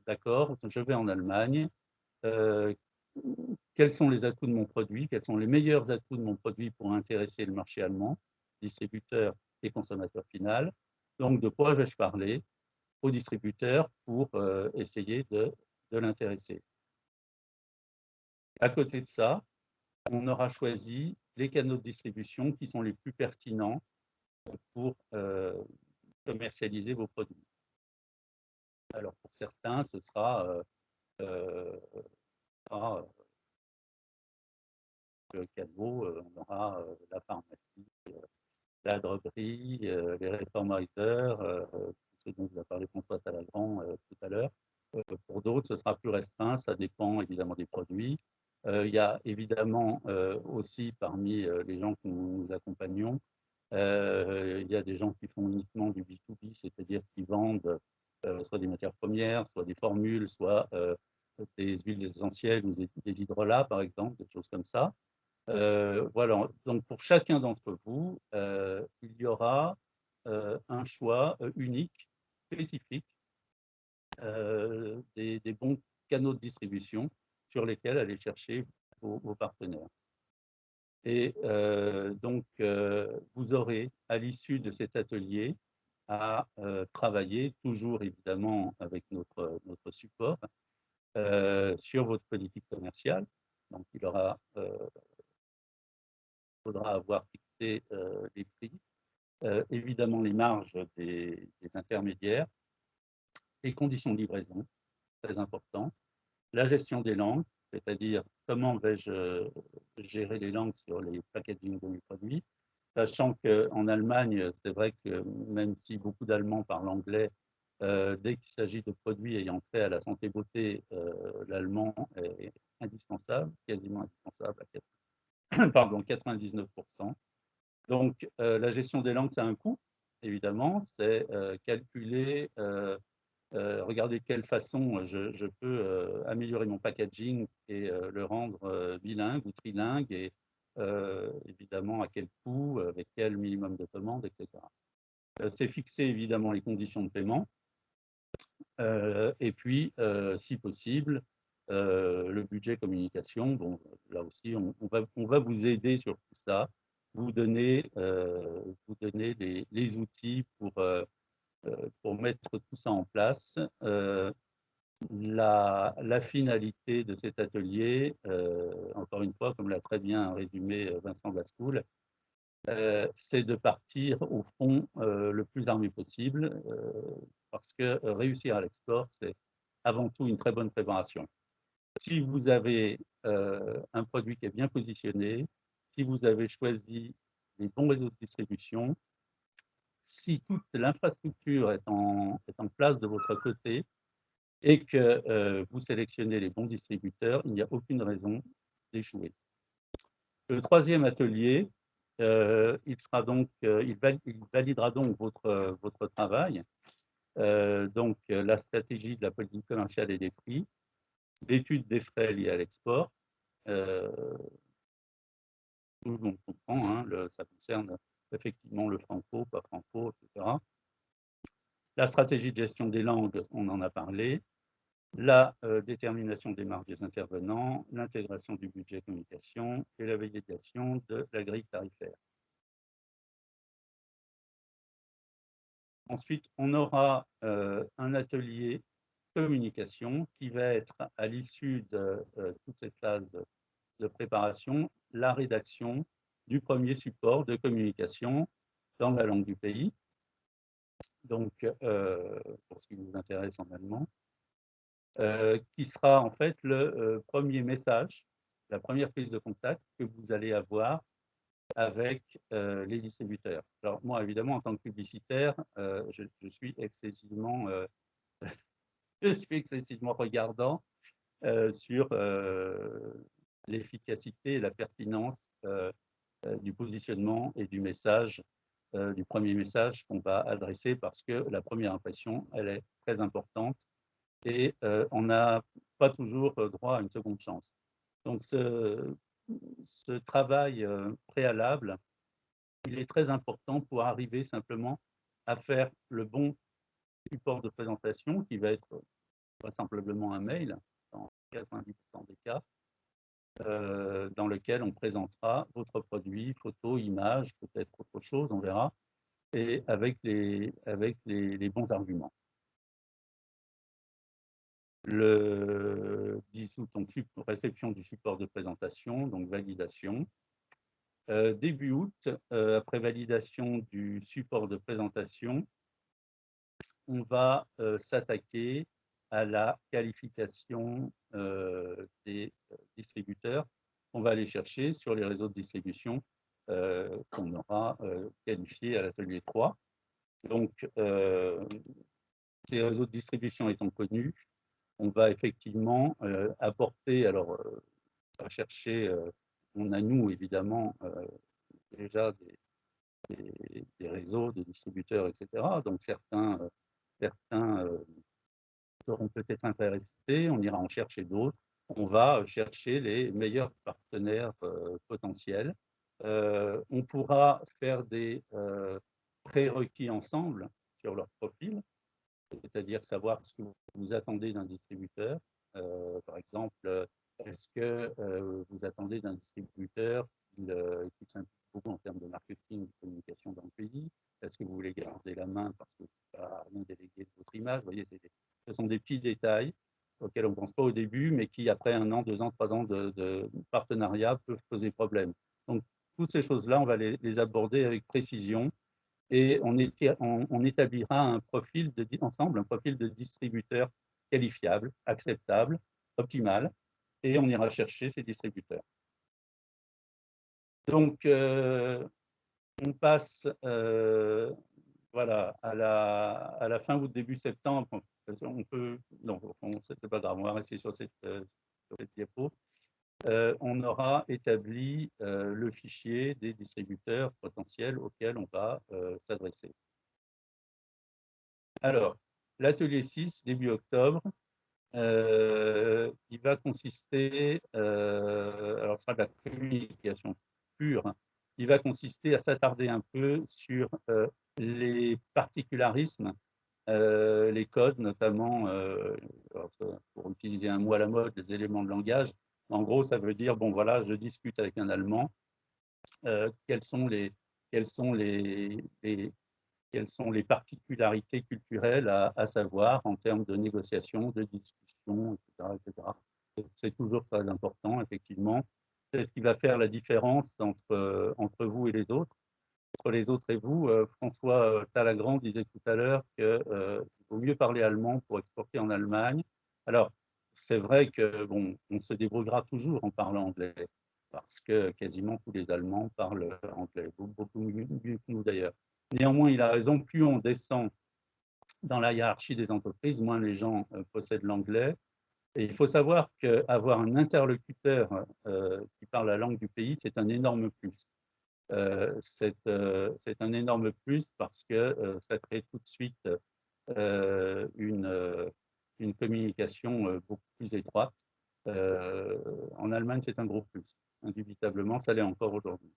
d'accord, je vais en Allemagne, quels sont les atouts de mon produit, quels sont les meilleurs atouts de mon produit pour intéresser le marché allemand, distributeur et consommateur final. Donc, de quoi vais-je parler au distributeur pour essayer de l'intéresser. À côté de ça, on aura choisi les canaux de distribution qui sont les plus pertinents pour commercialiser vos produits. Alors, pour certains, ce sera le Calvo, on aura la pharmacie, la droguerie, les réformateurs, ce dont vous a parlé François Talagrand tout à l'heure. Pour d'autres, ce sera plus restreint, ça dépend évidemment des produits. Il y a évidemment aussi parmi les gens que nous accompagnons, il y a des gens qui font uniquement du B2B, c'est-à-dire qui vendent soit des matières premières, soit des formules, soit des huiles essentielles ou des hydrolats, par exemple, des choses comme ça. Voilà, donc pour chacun d'entre vous, il y aura un choix unique, spécifique, des bons canaux de distribution sur lesquels aller chercher vos partenaires. Et donc, vous aurez, à l'issue de cet atelier, à travailler, toujours évidemment avec notre support, sur votre politique commerciale. Donc, il faudra avoir fixé les prix, évidemment les marges des intermédiaires, les conditions de livraison, très important, la gestion des langues, c'est-à-dire comment vais-je gérer les langues sur les packaging de mes produits, sachant qu'en Allemagne, c'est vrai que même si beaucoup d'Allemands parlent anglais, dès qu'il s'agit de produits ayant trait à la santé beauté, l'allemand est indispensable, quasiment indispensable à 99%. Donc, la gestion des langues, ça a un coût, évidemment, c'est calculer, regarder de quelle façon je peux améliorer mon packaging et le rendre bilingue ou trilingue, et évidemment à quel coût, avec quel minimum de commandes, etc. C'est fixer évidemment les conditions de paiement, et puis, si possible, le budget communication. Bon, là aussi, on va vous aider sur tout ça, vous donner les outils pour mettre tout ça en place. La finalité de cet atelier, encore une fois, comme l'a très bien résumé Vincent Bascoul, c'est de partir au fond le plus armé possible, parce que réussir à l'export, c'est avant tout une très bonne préparation. Si vous avez un produit qui est bien positionné, si vous avez choisi les bons réseaux de distribution, si toute l'infrastructure est en place de votre côté et que vous sélectionnez les bons distributeurs, il n'y a aucune raison d'échouer. Le troisième atelier, il validera donc votre travail, donc la stratégie de la politique commerciale et des prix, l'étude des frais liés à l'export, tout le monde comprend, hein, ça concerne effectivement le franco, pas franco, etc. La stratégie de gestion des langues, on en a parlé, la détermination des marges des intervenants, l'intégration du budget communication et la validation de la grille tarifaire. Ensuite, on aura un atelier communication qui va être, à l'issue de toute cette phase de préparation, la rédaction du premier support de communication dans la langue du pays, donc pour ce qui nous intéresse en allemand, qui sera en fait le premier message, la première prise de contact que vous allez avoir avec les distributeurs. Alors moi, évidemment, en tant que publicitaire, je suis excessivement regardant sur l'efficacité et la pertinence du positionnement et du message, du premier message qu'on va adresser, parce que la première impression, elle est très importante et on n'a pas toujours droit à une seconde chance. Donc ce travail préalable, il est très important pour arriver simplement à faire le bon support de présentation qui va être pas simplement un mail, dans 90% des cas, dans lequel on présentera votre produit, photos, images, peut-être autre chose, on verra, et avec les bons arguments. Donc, réception du support de présentation, donc validation. Début août, après validation du support de présentation, on va s'attaquer à la qualification des distributeurs qu'on va aller chercher sur les réseaux de distribution qu'on aura qualifiés à l'atelier 3. Donc, ces réseaux de distribution étant connus, on va effectivement apporter, alors, on va chercher, on a nous évidemment déjà des réseaux de distributeurs, etc. Donc, certains seront peut-être intéressés, on ira en chercher d'autres. On va chercher les meilleurs partenaires potentiels. On pourra faire des prérequis ensemble sur leur profil, c'est-à-dire savoir ce que vous attendez d'un distributeur. Par exemple, est-ce que vous attendez d'un distributeur qui s'implique beaucoup en termes de marketing, de communication dans le pays? Est-ce que vous voulez garder la main parce que vous n'avez rien délégué de votre image? Vous voyez, ce sont des petits détails auxquels on ne pense pas au début, mais qui, après 1 an, 2 ans, 3 ans de partenariat, peuvent poser problème. Donc, toutes ces choses-là, on va les aborder avec précision et on établira un profil ensemble, un profil de distributeur qualifiable, acceptable, optimal, et on ira chercher ces distributeurs. Donc, on passe voilà, à la fin août, début septembre. On peut, non, c'est pas grave, on va rester sur cette diapo. On aura établi le fichier des distributeurs potentiels auxquels on va s'adresser. Alors, l'atelier 6, début octobre, il va consister, alors ce sera de la communication pure, hein, il va consister à s'attarder un peu sur les particularismes, les codes, notamment, pour utiliser un mot à la mode, les éléments de langage. En gros, ça veut dire, bon voilà, je discute avec un Allemand, quelles sont les particularités culturelles à savoir en termes de négociation, de discussion, etc. etc. C'est toujours très important, effectivement. C'est ce qui va faire la différence entre vous et les autres. Entre les autres et vous, François Talagrand disait tout à l'heure qu'il vaut mieux parler allemand pour exporter en Allemagne. Alors, c'est vrai que bon, on se débrouillera toujours en parlant anglais, parce que quasiment tous les Allemands parlent anglais, beaucoup mieux que nous d'ailleurs. Néanmoins, il a raison, plus on descend dans la hiérarchie des entreprises, moins les gens possèdent l'anglais. Et il faut savoir qu'avoir un interlocuteur qui parle la langue du pays, c'est un énorme plus. C'est un énorme plus parce que ça crée tout de suite une communication beaucoup plus étroite. En Allemagne, c'est un gros plus. Indubitablement, ça l'est encore aujourd'hui.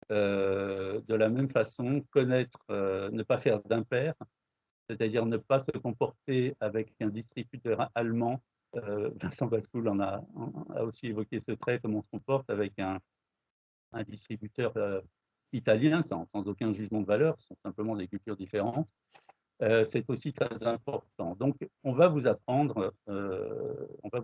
De la même façon, connaître, ne pas faire d'impair, c'est-à-dire ne pas se comporter avec un distributeur allemand. Vincent Bascoul a aussi évoqué ce trait, comment on se comporte avec un distributeur italien, sans aucun jugement de valeur, ce sont simplement des cultures différentes. C'est aussi très important. Donc, on va vous apprendre, quels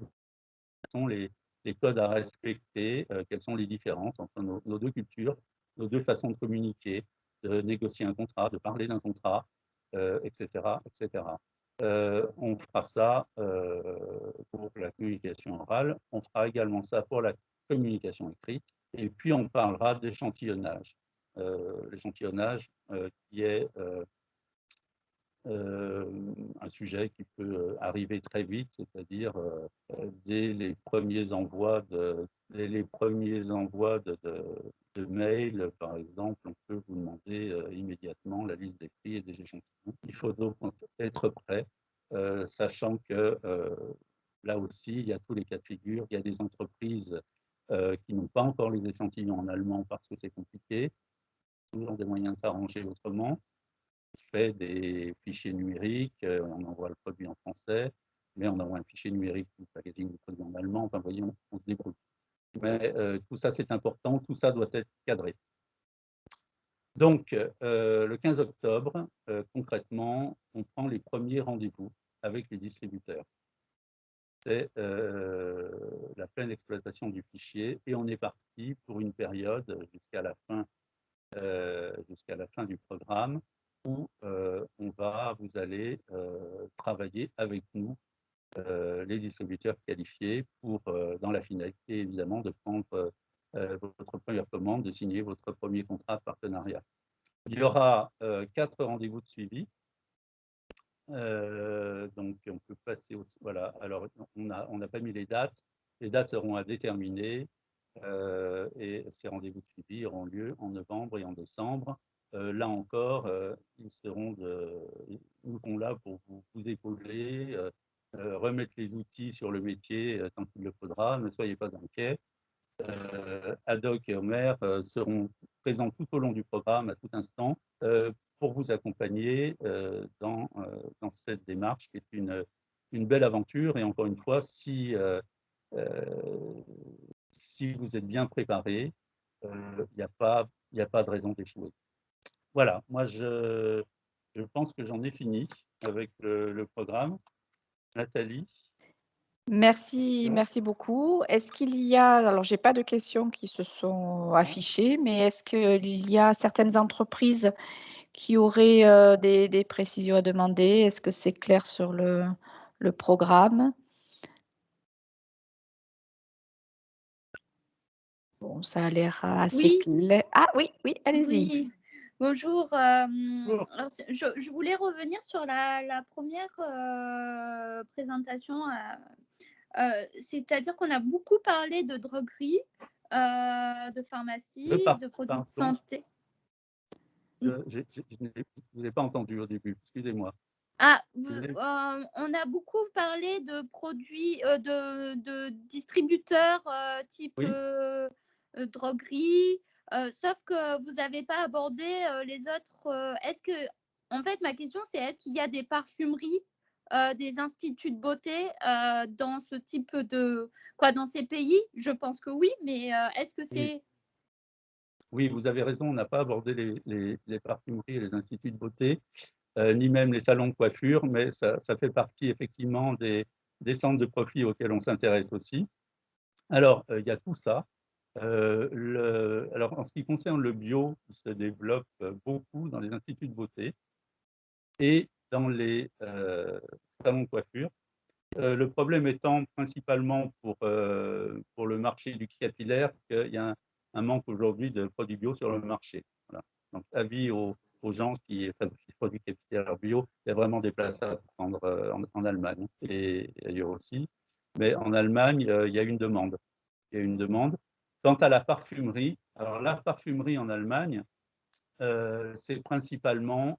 sont les codes à respecter, quelles sont les différences entre nos deux cultures, nos deux façons de communiquer, de négocier un contrat, de parler d'un contrat, etc. etc. On fera ça pour la communication orale, on fera également ça pour la communication écrite, et puis on parlera d'échantillonnage. L'échantillonnage qui est un sujet qui peut arriver très vite, c'est-à-dire dès les premiers envois de mails, par exemple, on peut vous demander immédiatement la liste des prix et des échantillons. Il faut donc être prêt, sachant que là aussi, il y a tous les cas de figure. Il y a des entreprises qui n'ont pas encore les échantillons en allemand parce que c'est compliqué. Toujours des moyens de s'arranger autrement. fait des fichiers numériques, on envoie le produit en français, mais on envoie un fichier numérique du packaging du produit en allemand, enfin, vous voyez, on se débrouille. Mais tout ça, c'est important, tout ça doit être cadré. Donc, le 15 octobre, concrètement, on prend les premiers rendez-vous avec les distributeurs. C'est la pleine exploitation du fichier et on est parti pour une période jusqu'à la fin du programme où vous allez travailler avec nous, les distributeurs qualifiés, pour, dans la finalité évidemment, de prendre votre première commande, de signer votre premier contrat de partenariat. Il y aura 4 rendez-vous de suivi. Donc, on peut passer au... Voilà, alors on n'a pas mis les dates. Les dates seront à déterminer et ces rendez-vous de suivi auront lieu en novembre et en décembre. Là encore, ils seront là pour vous épauler, remettre les outils sur le métier tant qu'il le faudra. Ne soyez pas inquiets. Adoc et Homer seront présents tout au long du programme, à tout instant, pour vous accompagner dans cette démarche qui est une belle aventure. Et encore une fois, si vous êtes bien préparé, il n'y a pas de raison d'échouer. Voilà, moi je pense que j'en ai fini avec le programme. Nathalie? Merci beaucoup. Est-ce qu'il y a, alors j'ai pas de questions qui se sont affichées, mais est-ce qu'il y a certaines entreprises qui auraient des précisions à demander? Est-ce que c'est clair sur le programme? Bon, ça a l'air assez Oui. clair. Ah oui, allez-y. Oui, bonjour. Bonjour. Alors, je voulais revenir sur la première présentation. C'est-à-dire qu'on a beaucoup parlé de droguerie, de pharmacie, de produits de santé. Je ne vous ai pas entendu au début, excusez-moi. Ah, on a beaucoup parlé de produits, de distributeurs type Oui. droguerie, sauf que vous n'avez pas abordé les autres. Est-ce que, en fait, ma question c'est est-ce qu'il y a des parfumeries, des instituts de beauté dans ce type dans ces pays? Je pense que oui, mais est-ce que c'est... Oui, vous avez raison, on n'a pas abordé les parfumeries et les instituts de beauté, ni même les salons de coiffure, mais ça fait partie effectivement des centres de profit auxquels on s'intéresse aussi. Alors, il y a tout ça. Alors, en ce qui concerne le bio, il se développe beaucoup dans les instituts de beauté et dans les salons de coiffure. Le problème étant principalement pour le marché du capillaire qu'il y a un manque aujourd'hui de produits bio sur le marché. Voilà. Donc, avis aux gens qui fabriquent des produits capillaires bio, il y a vraiment des places à prendre en Allemagne et ailleurs aussi. Mais en Allemagne, il y a une demande. Quant à la parfumerie, alors la parfumerie en Allemagne, c'est principalement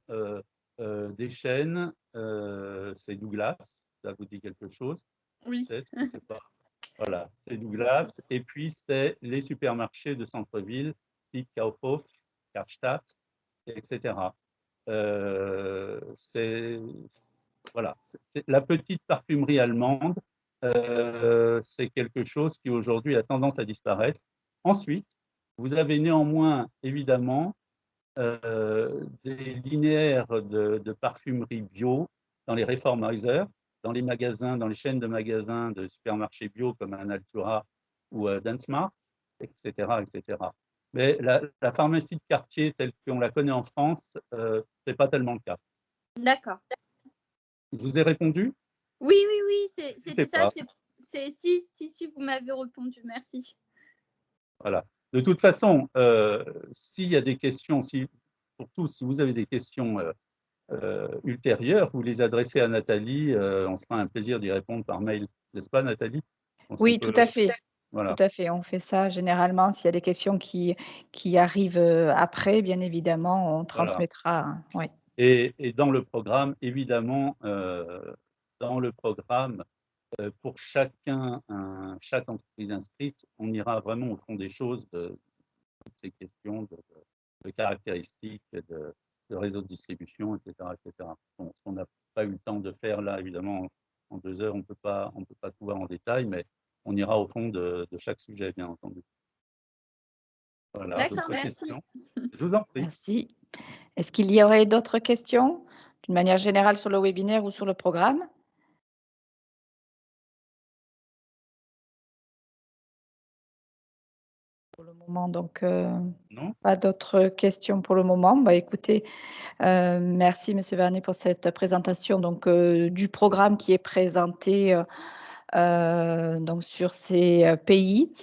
des chaînes, c'est Douglas, ça vous dit quelque chose? Oui. Peut-être, je ne sais pas. Voilà, c'est Douglas. Et puis, c'est les supermarchés de centre-ville, type Kaufhof, Karstadt, etc. Voilà, c'est la petite parfumerie allemande, c'est quelque chose qui aujourd'hui a tendance à disparaître. Ensuite, vous avez néanmoins, évidemment, des linéaires de parfumerie bio dans les reformizers, dans les magasins, dans les chaînes de magasins de supermarchés bio comme un Altura ou Dansmart, etc., etc. Mais la pharmacie de quartier telle qu'on la connaît en France, ce n'est pas tellement le cas. D'accord. Je vous ai répondu? Oui, c'était ça. Pas. Si, vous m'avez répondu, merci. Voilà. De toute façon, s'il y a des questions, surtout si vous avez des questions ultérieures, vous les adressez à Nathalie, on se fera un plaisir d'y répondre par mail, n'est-ce pas Nathalie? Oui, tout à fait. Voilà. Tout à fait, on fait ça généralement. S'il y a des questions qui arrivent après, bien évidemment, on transmettra. Hein, oui. Et dans le programme, évidemment, pour chaque entreprise inscrite, on ira vraiment au fond des choses de toutes ces questions de caractéristiques, réseau de distribution, etc. etc. Bon, ce qu'on n'a pas eu le temps de faire là, évidemment, en 2 heures, on ne peut pas tout voir en détail, mais on ira au fond de chaque sujet, bien entendu. Voilà, D'accord, d'autres merci. questions? Je vous en prie. Merci. Est-ce qu'il y aurait d'autres questions, d'une manière générale sur le webinaire ou sur le programme? Pour le moment, donc, Non? pas d'autres questions pour le moment. Bah, écoutez, merci Monsieur Vernet pour cette présentation donc, du programme qui est présenté donc sur ces pays.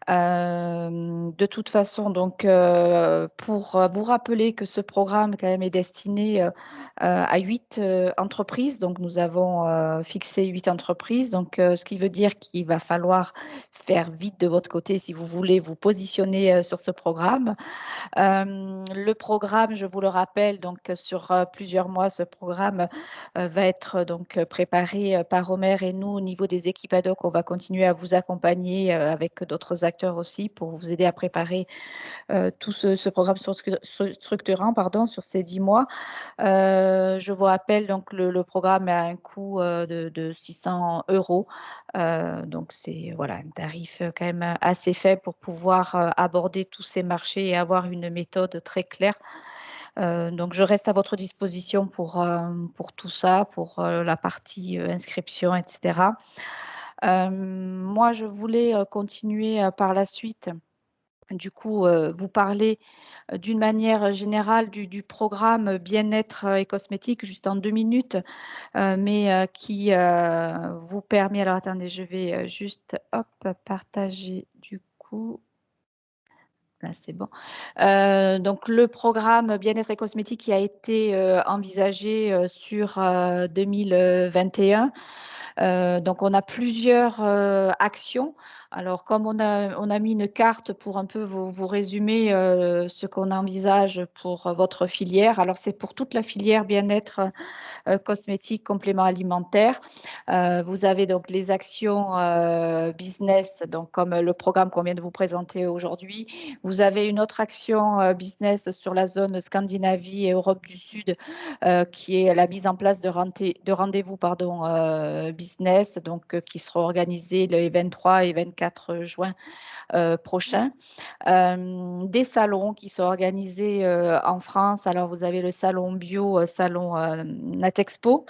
De toute façon, donc, pour vous rappeler que ce programme quand même est destiné à 8 entreprises. Donc, nous avons fixé 8 entreprises. Donc, ce qui veut dire qu'il va falloir faire vite de votre côté si vous voulez vous positionner sur ce programme. Le programme, je vous le rappelle, donc sur plusieurs mois, ce programme va être donc préparé par Omer et nous au niveau des équipes ad hoc. On va continuer à vous accompagner avec d'autres acteurs aussi pour vous aider à préparer tout ce programme structurant sur ces 10 mois. Je vous rappelle donc le programme a un coût de 600 €. Donc c'est voilà, un tarif quand même assez faible pour pouvoir aborder tous ces marchés et avoir une méthode très claire. Donc je reste à votre disposition pour tout ça, pour la partie inscription, etc. Moi, je voulais continuer par la suite. Du coup, vous parler d'une manière générale du programme bien-être et cosmétique, juste en 2 minutes, mais qui vous permet. Alors attendez, je vais juste partager du coup. Là, c'est bon. Donc le programme bien-être et cosmétique qui a été envisagé sur 2021. Donc on a plusieurs actions. Alors comme on a mis une carte pour un peu vous résumer ce qu'on envisage pour votre filière. Alors c'est pour toute la filière bien-être cosmétique, compléments alimentaires. Vous avez donc les actions business, donc comme le programme qu'on vient de vous présenter aujourd'hui. Vous avez une autre action business sur la zone Scandinavie et Europe du Sud qui est la mise en place de rendez-vous business, donc qui seront organisés les 23 et 24 juin prochains. Des salons qui sont organisés en France. Alors, vous avez le salon bio, salon Natexpo,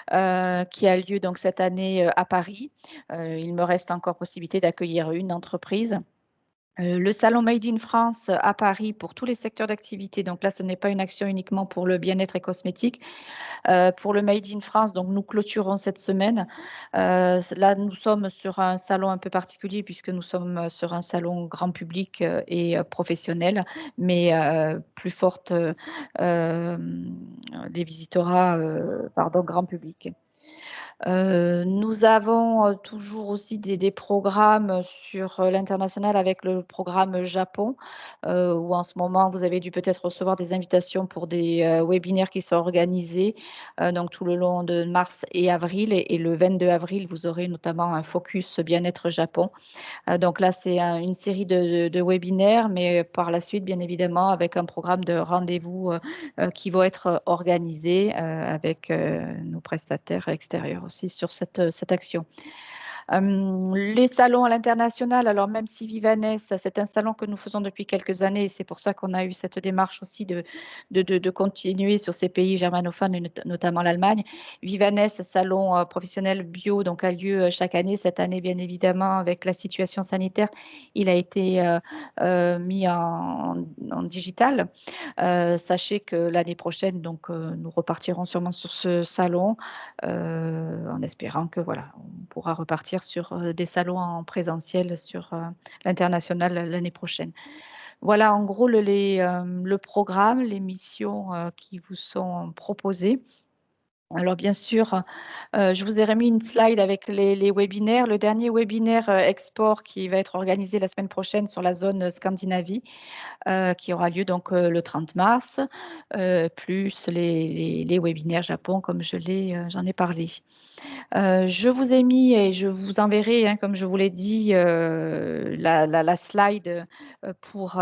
qui a lieu donc cette année à Paris. Il me reste encore possibilité d'accueillir une entreprise. Le salon Made in France à Paris pour tous les secteurs d'activité. Donc là, ce n'est pas une action uniquement pour le bien-être et cosmétique. Pour le Made in France, donc nous clôturons cette semaine. Là, nous sommes sur un salon un peu particulier puisque nous sommes sur un salon grand public et professionnel, mais plus forte les visitorats grand public. Nous avons toujours aussi des programmes sur l'international avec le programme Japon, où en ce moment, vous avez dû peut-être recevoir des invitations pour des webinaires qui sont organisés donc tout le long de mars et avril. Et le 22 avril, vous aurez notamment un focus bien-être Japon. Donc là, c'est une série de webinaires, mais par la suite, bien évidemment, avec un programme de rendez-vous qui vont être organisés avec nos prestataires extérieurs aussi sur cette action. Les salons à l'international, alors même si Vivanes, c'est un salon que nous faisons depuis quelques années, et c'est pour ça qu'on a eu cette démarche aussi de continuer sur ces pays germanophones, et notamment l'Allemagne. Vivanes, salon professionnel bio, donc a lieu chaque année. Cette année, bien évidemment, avec la situation sanitaire, il a été mis en digital. Sachez que l'année prochaine, donc, nous repartirons sûrement sur ce salon en espérant que voilà, on pourra repartir sur des salons en présentiel sur l'international l'année prochaine. Voilà en gros le programme, les missions qui vous sont proposées. Alors bien sûr, je vous ai remis une slide avec les webinaires. Le dernier webinaire export qui va être organisé la semaine prochaine sur la zone Scandinavie, qui aura lieu donc le 30 mars, plus les webinaires Japon, comme j'en ai parlé. Je vous ai mis et je vous enverrai, hein, comme je vous l'ai dit, la slide pour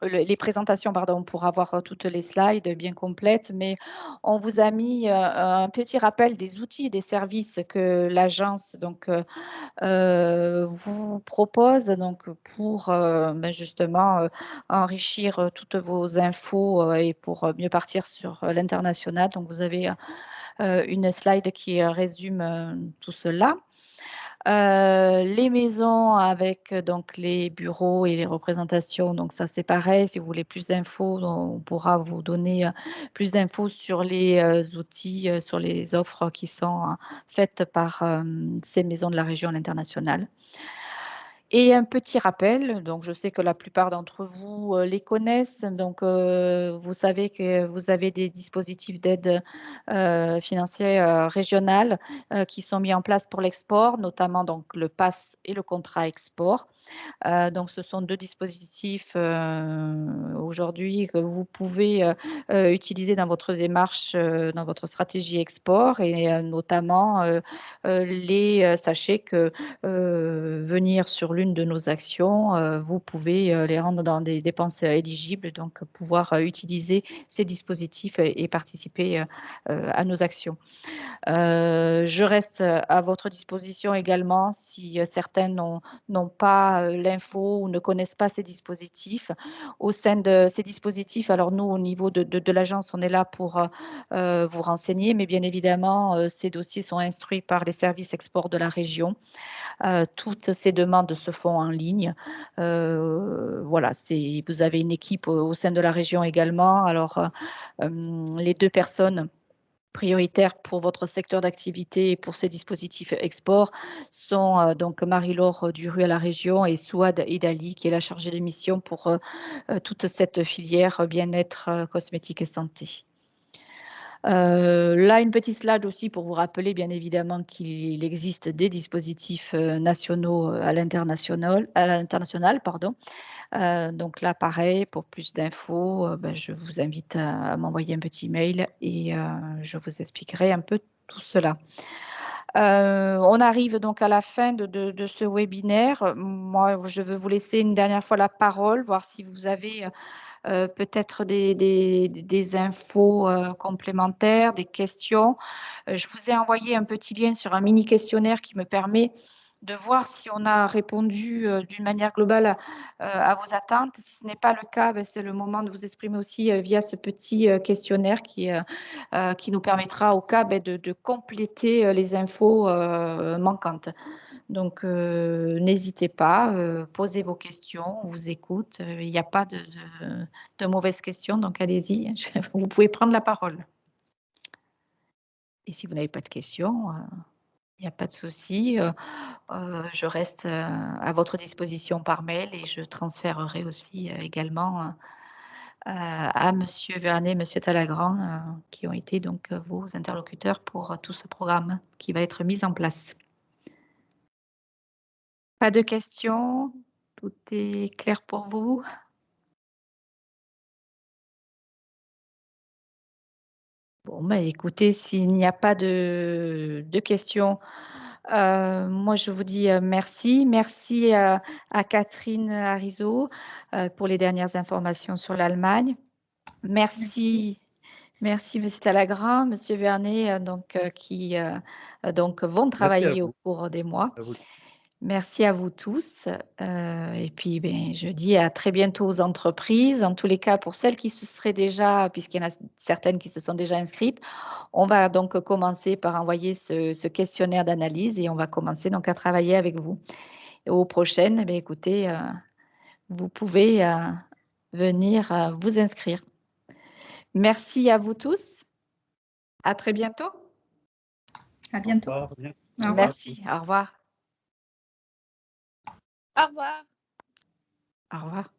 les présentations, pardon, pour avoir toutes les slides bien complètes. Mais on vous a mis un petit rappel des outils et des services que l'agence vous propose donc pour justement enrichir toutes vos infos et pour mieux partir sur l'international. Donc vous avez une slide qui résume tout cela. Les maisons avec donc les bureaux et les représentations, donc ça c'est pareil. Si vous voulez plus d'infos, on pourra vous donner plus d'infos sur les outils, sur les offres qui sont faites par ces maisons de la région à l'international. Et un petit rappel, donc je sais que la plupart d'entre vous les connaissent, donc vous savez que vous avez des dispositifs d'aide financière régionale qui sont mis en place pour l'export, notamment donc le PASS et le contrat export. Donc ce sont deux dispositifs aujourd'hui que vous pouvez utiliser dans votre démarche, dans votre stratégie export et notamment sachez que venir sur l'une de nos actions, vous pouvez les rendre dans des dépenses éligibles, donc pouvoir utiliser ces dispositifs et participer à nos actions. Je reste à votre disposition également si certains n'ont pas l'info ou ne connaissent pas ces dispositifs. Au sein de ces dispositifs, alors nous, au niveau de l'agence, on est là pour vous renseigner, mais bien évidemment, ces dossiers sont instruits par les services export de la région. Toutes ces demandes se font en ligne. Voilà, vous avez une équipe au sein de la région également. Alors, les deux personnes prioritaires pour votre secteur d'activité et pour ces dispositifs export sont donc Marie-Laure Duru à la région et Souad Idali qui est la chargée de mission pour toute cette filière bien-être, cosmétique et santé. Là, une petite slide aussi pour vous rappeler bien évidemment qu'il existe des dispositifs nationaux à l'international, pardon. Donc là, pareil, pour plus d'infos, je vous invite à m'envoyer un petit mail et je vous expliquerai un peu tout cela. On arrive donc à la fin de ce webinaire. Moi, je veux vous laisser une dernière fois la parole, voir si vous avez peut-être des infos complémentaires, des questions. Je vous ai envoyé un petit lien sur un mini questionnaire qui me permet de voir si on a répondu d'une manière globale à vos attentes. Si ce n'est pas le cas, c'est le moment de vous exprimer aussi via ce petit questionnaire qui nous permettra au cas de compléter les infos manquantes. Donc, n'hésitez pas, posez vos questions, on vous écoute. Il n'y a pas de mauvaises questions, donc allez-y, vous pouvez prendre la parole. Et si vous n'avez pas de questions, il n'y a pas de souci. Je reste à votre disposition par mail et je transférerai aussi également à Monsieur Vernet, Monsieur Talagrand, qui ont été donc vos interlocuteurs pour tout ce programme qui va être mis en place. Pas de questions? Tout est clair pour vous? Bon, écoutez, s'il n'y a pas de questions, moi je vous dis merci. Merci à Catherine Arizo pour les dernières informations sur l'Allemagne. Merci. Merci, Monsieur Talagrand, Monsieur Vernet, qui vont travailler au cours des mois. Merci à vous tous. Et puis, je dis à très bientôt aux entreprises. En tous les cas, pour celles qui se seraient déjà, puisqu'il y en a certaines qui se sont déjà inscrites, on va donc commencer par envoyer ce questionnaire d'analyse et on va commencer donc à travailler avec vous. Et aux prochaines, écoutez, vous pouvez venir vous inscrire. Merci à vous tous. À très bientôt. À bientôt. Au revoir. Merci. Au revoir. Au revoir. Au revoir.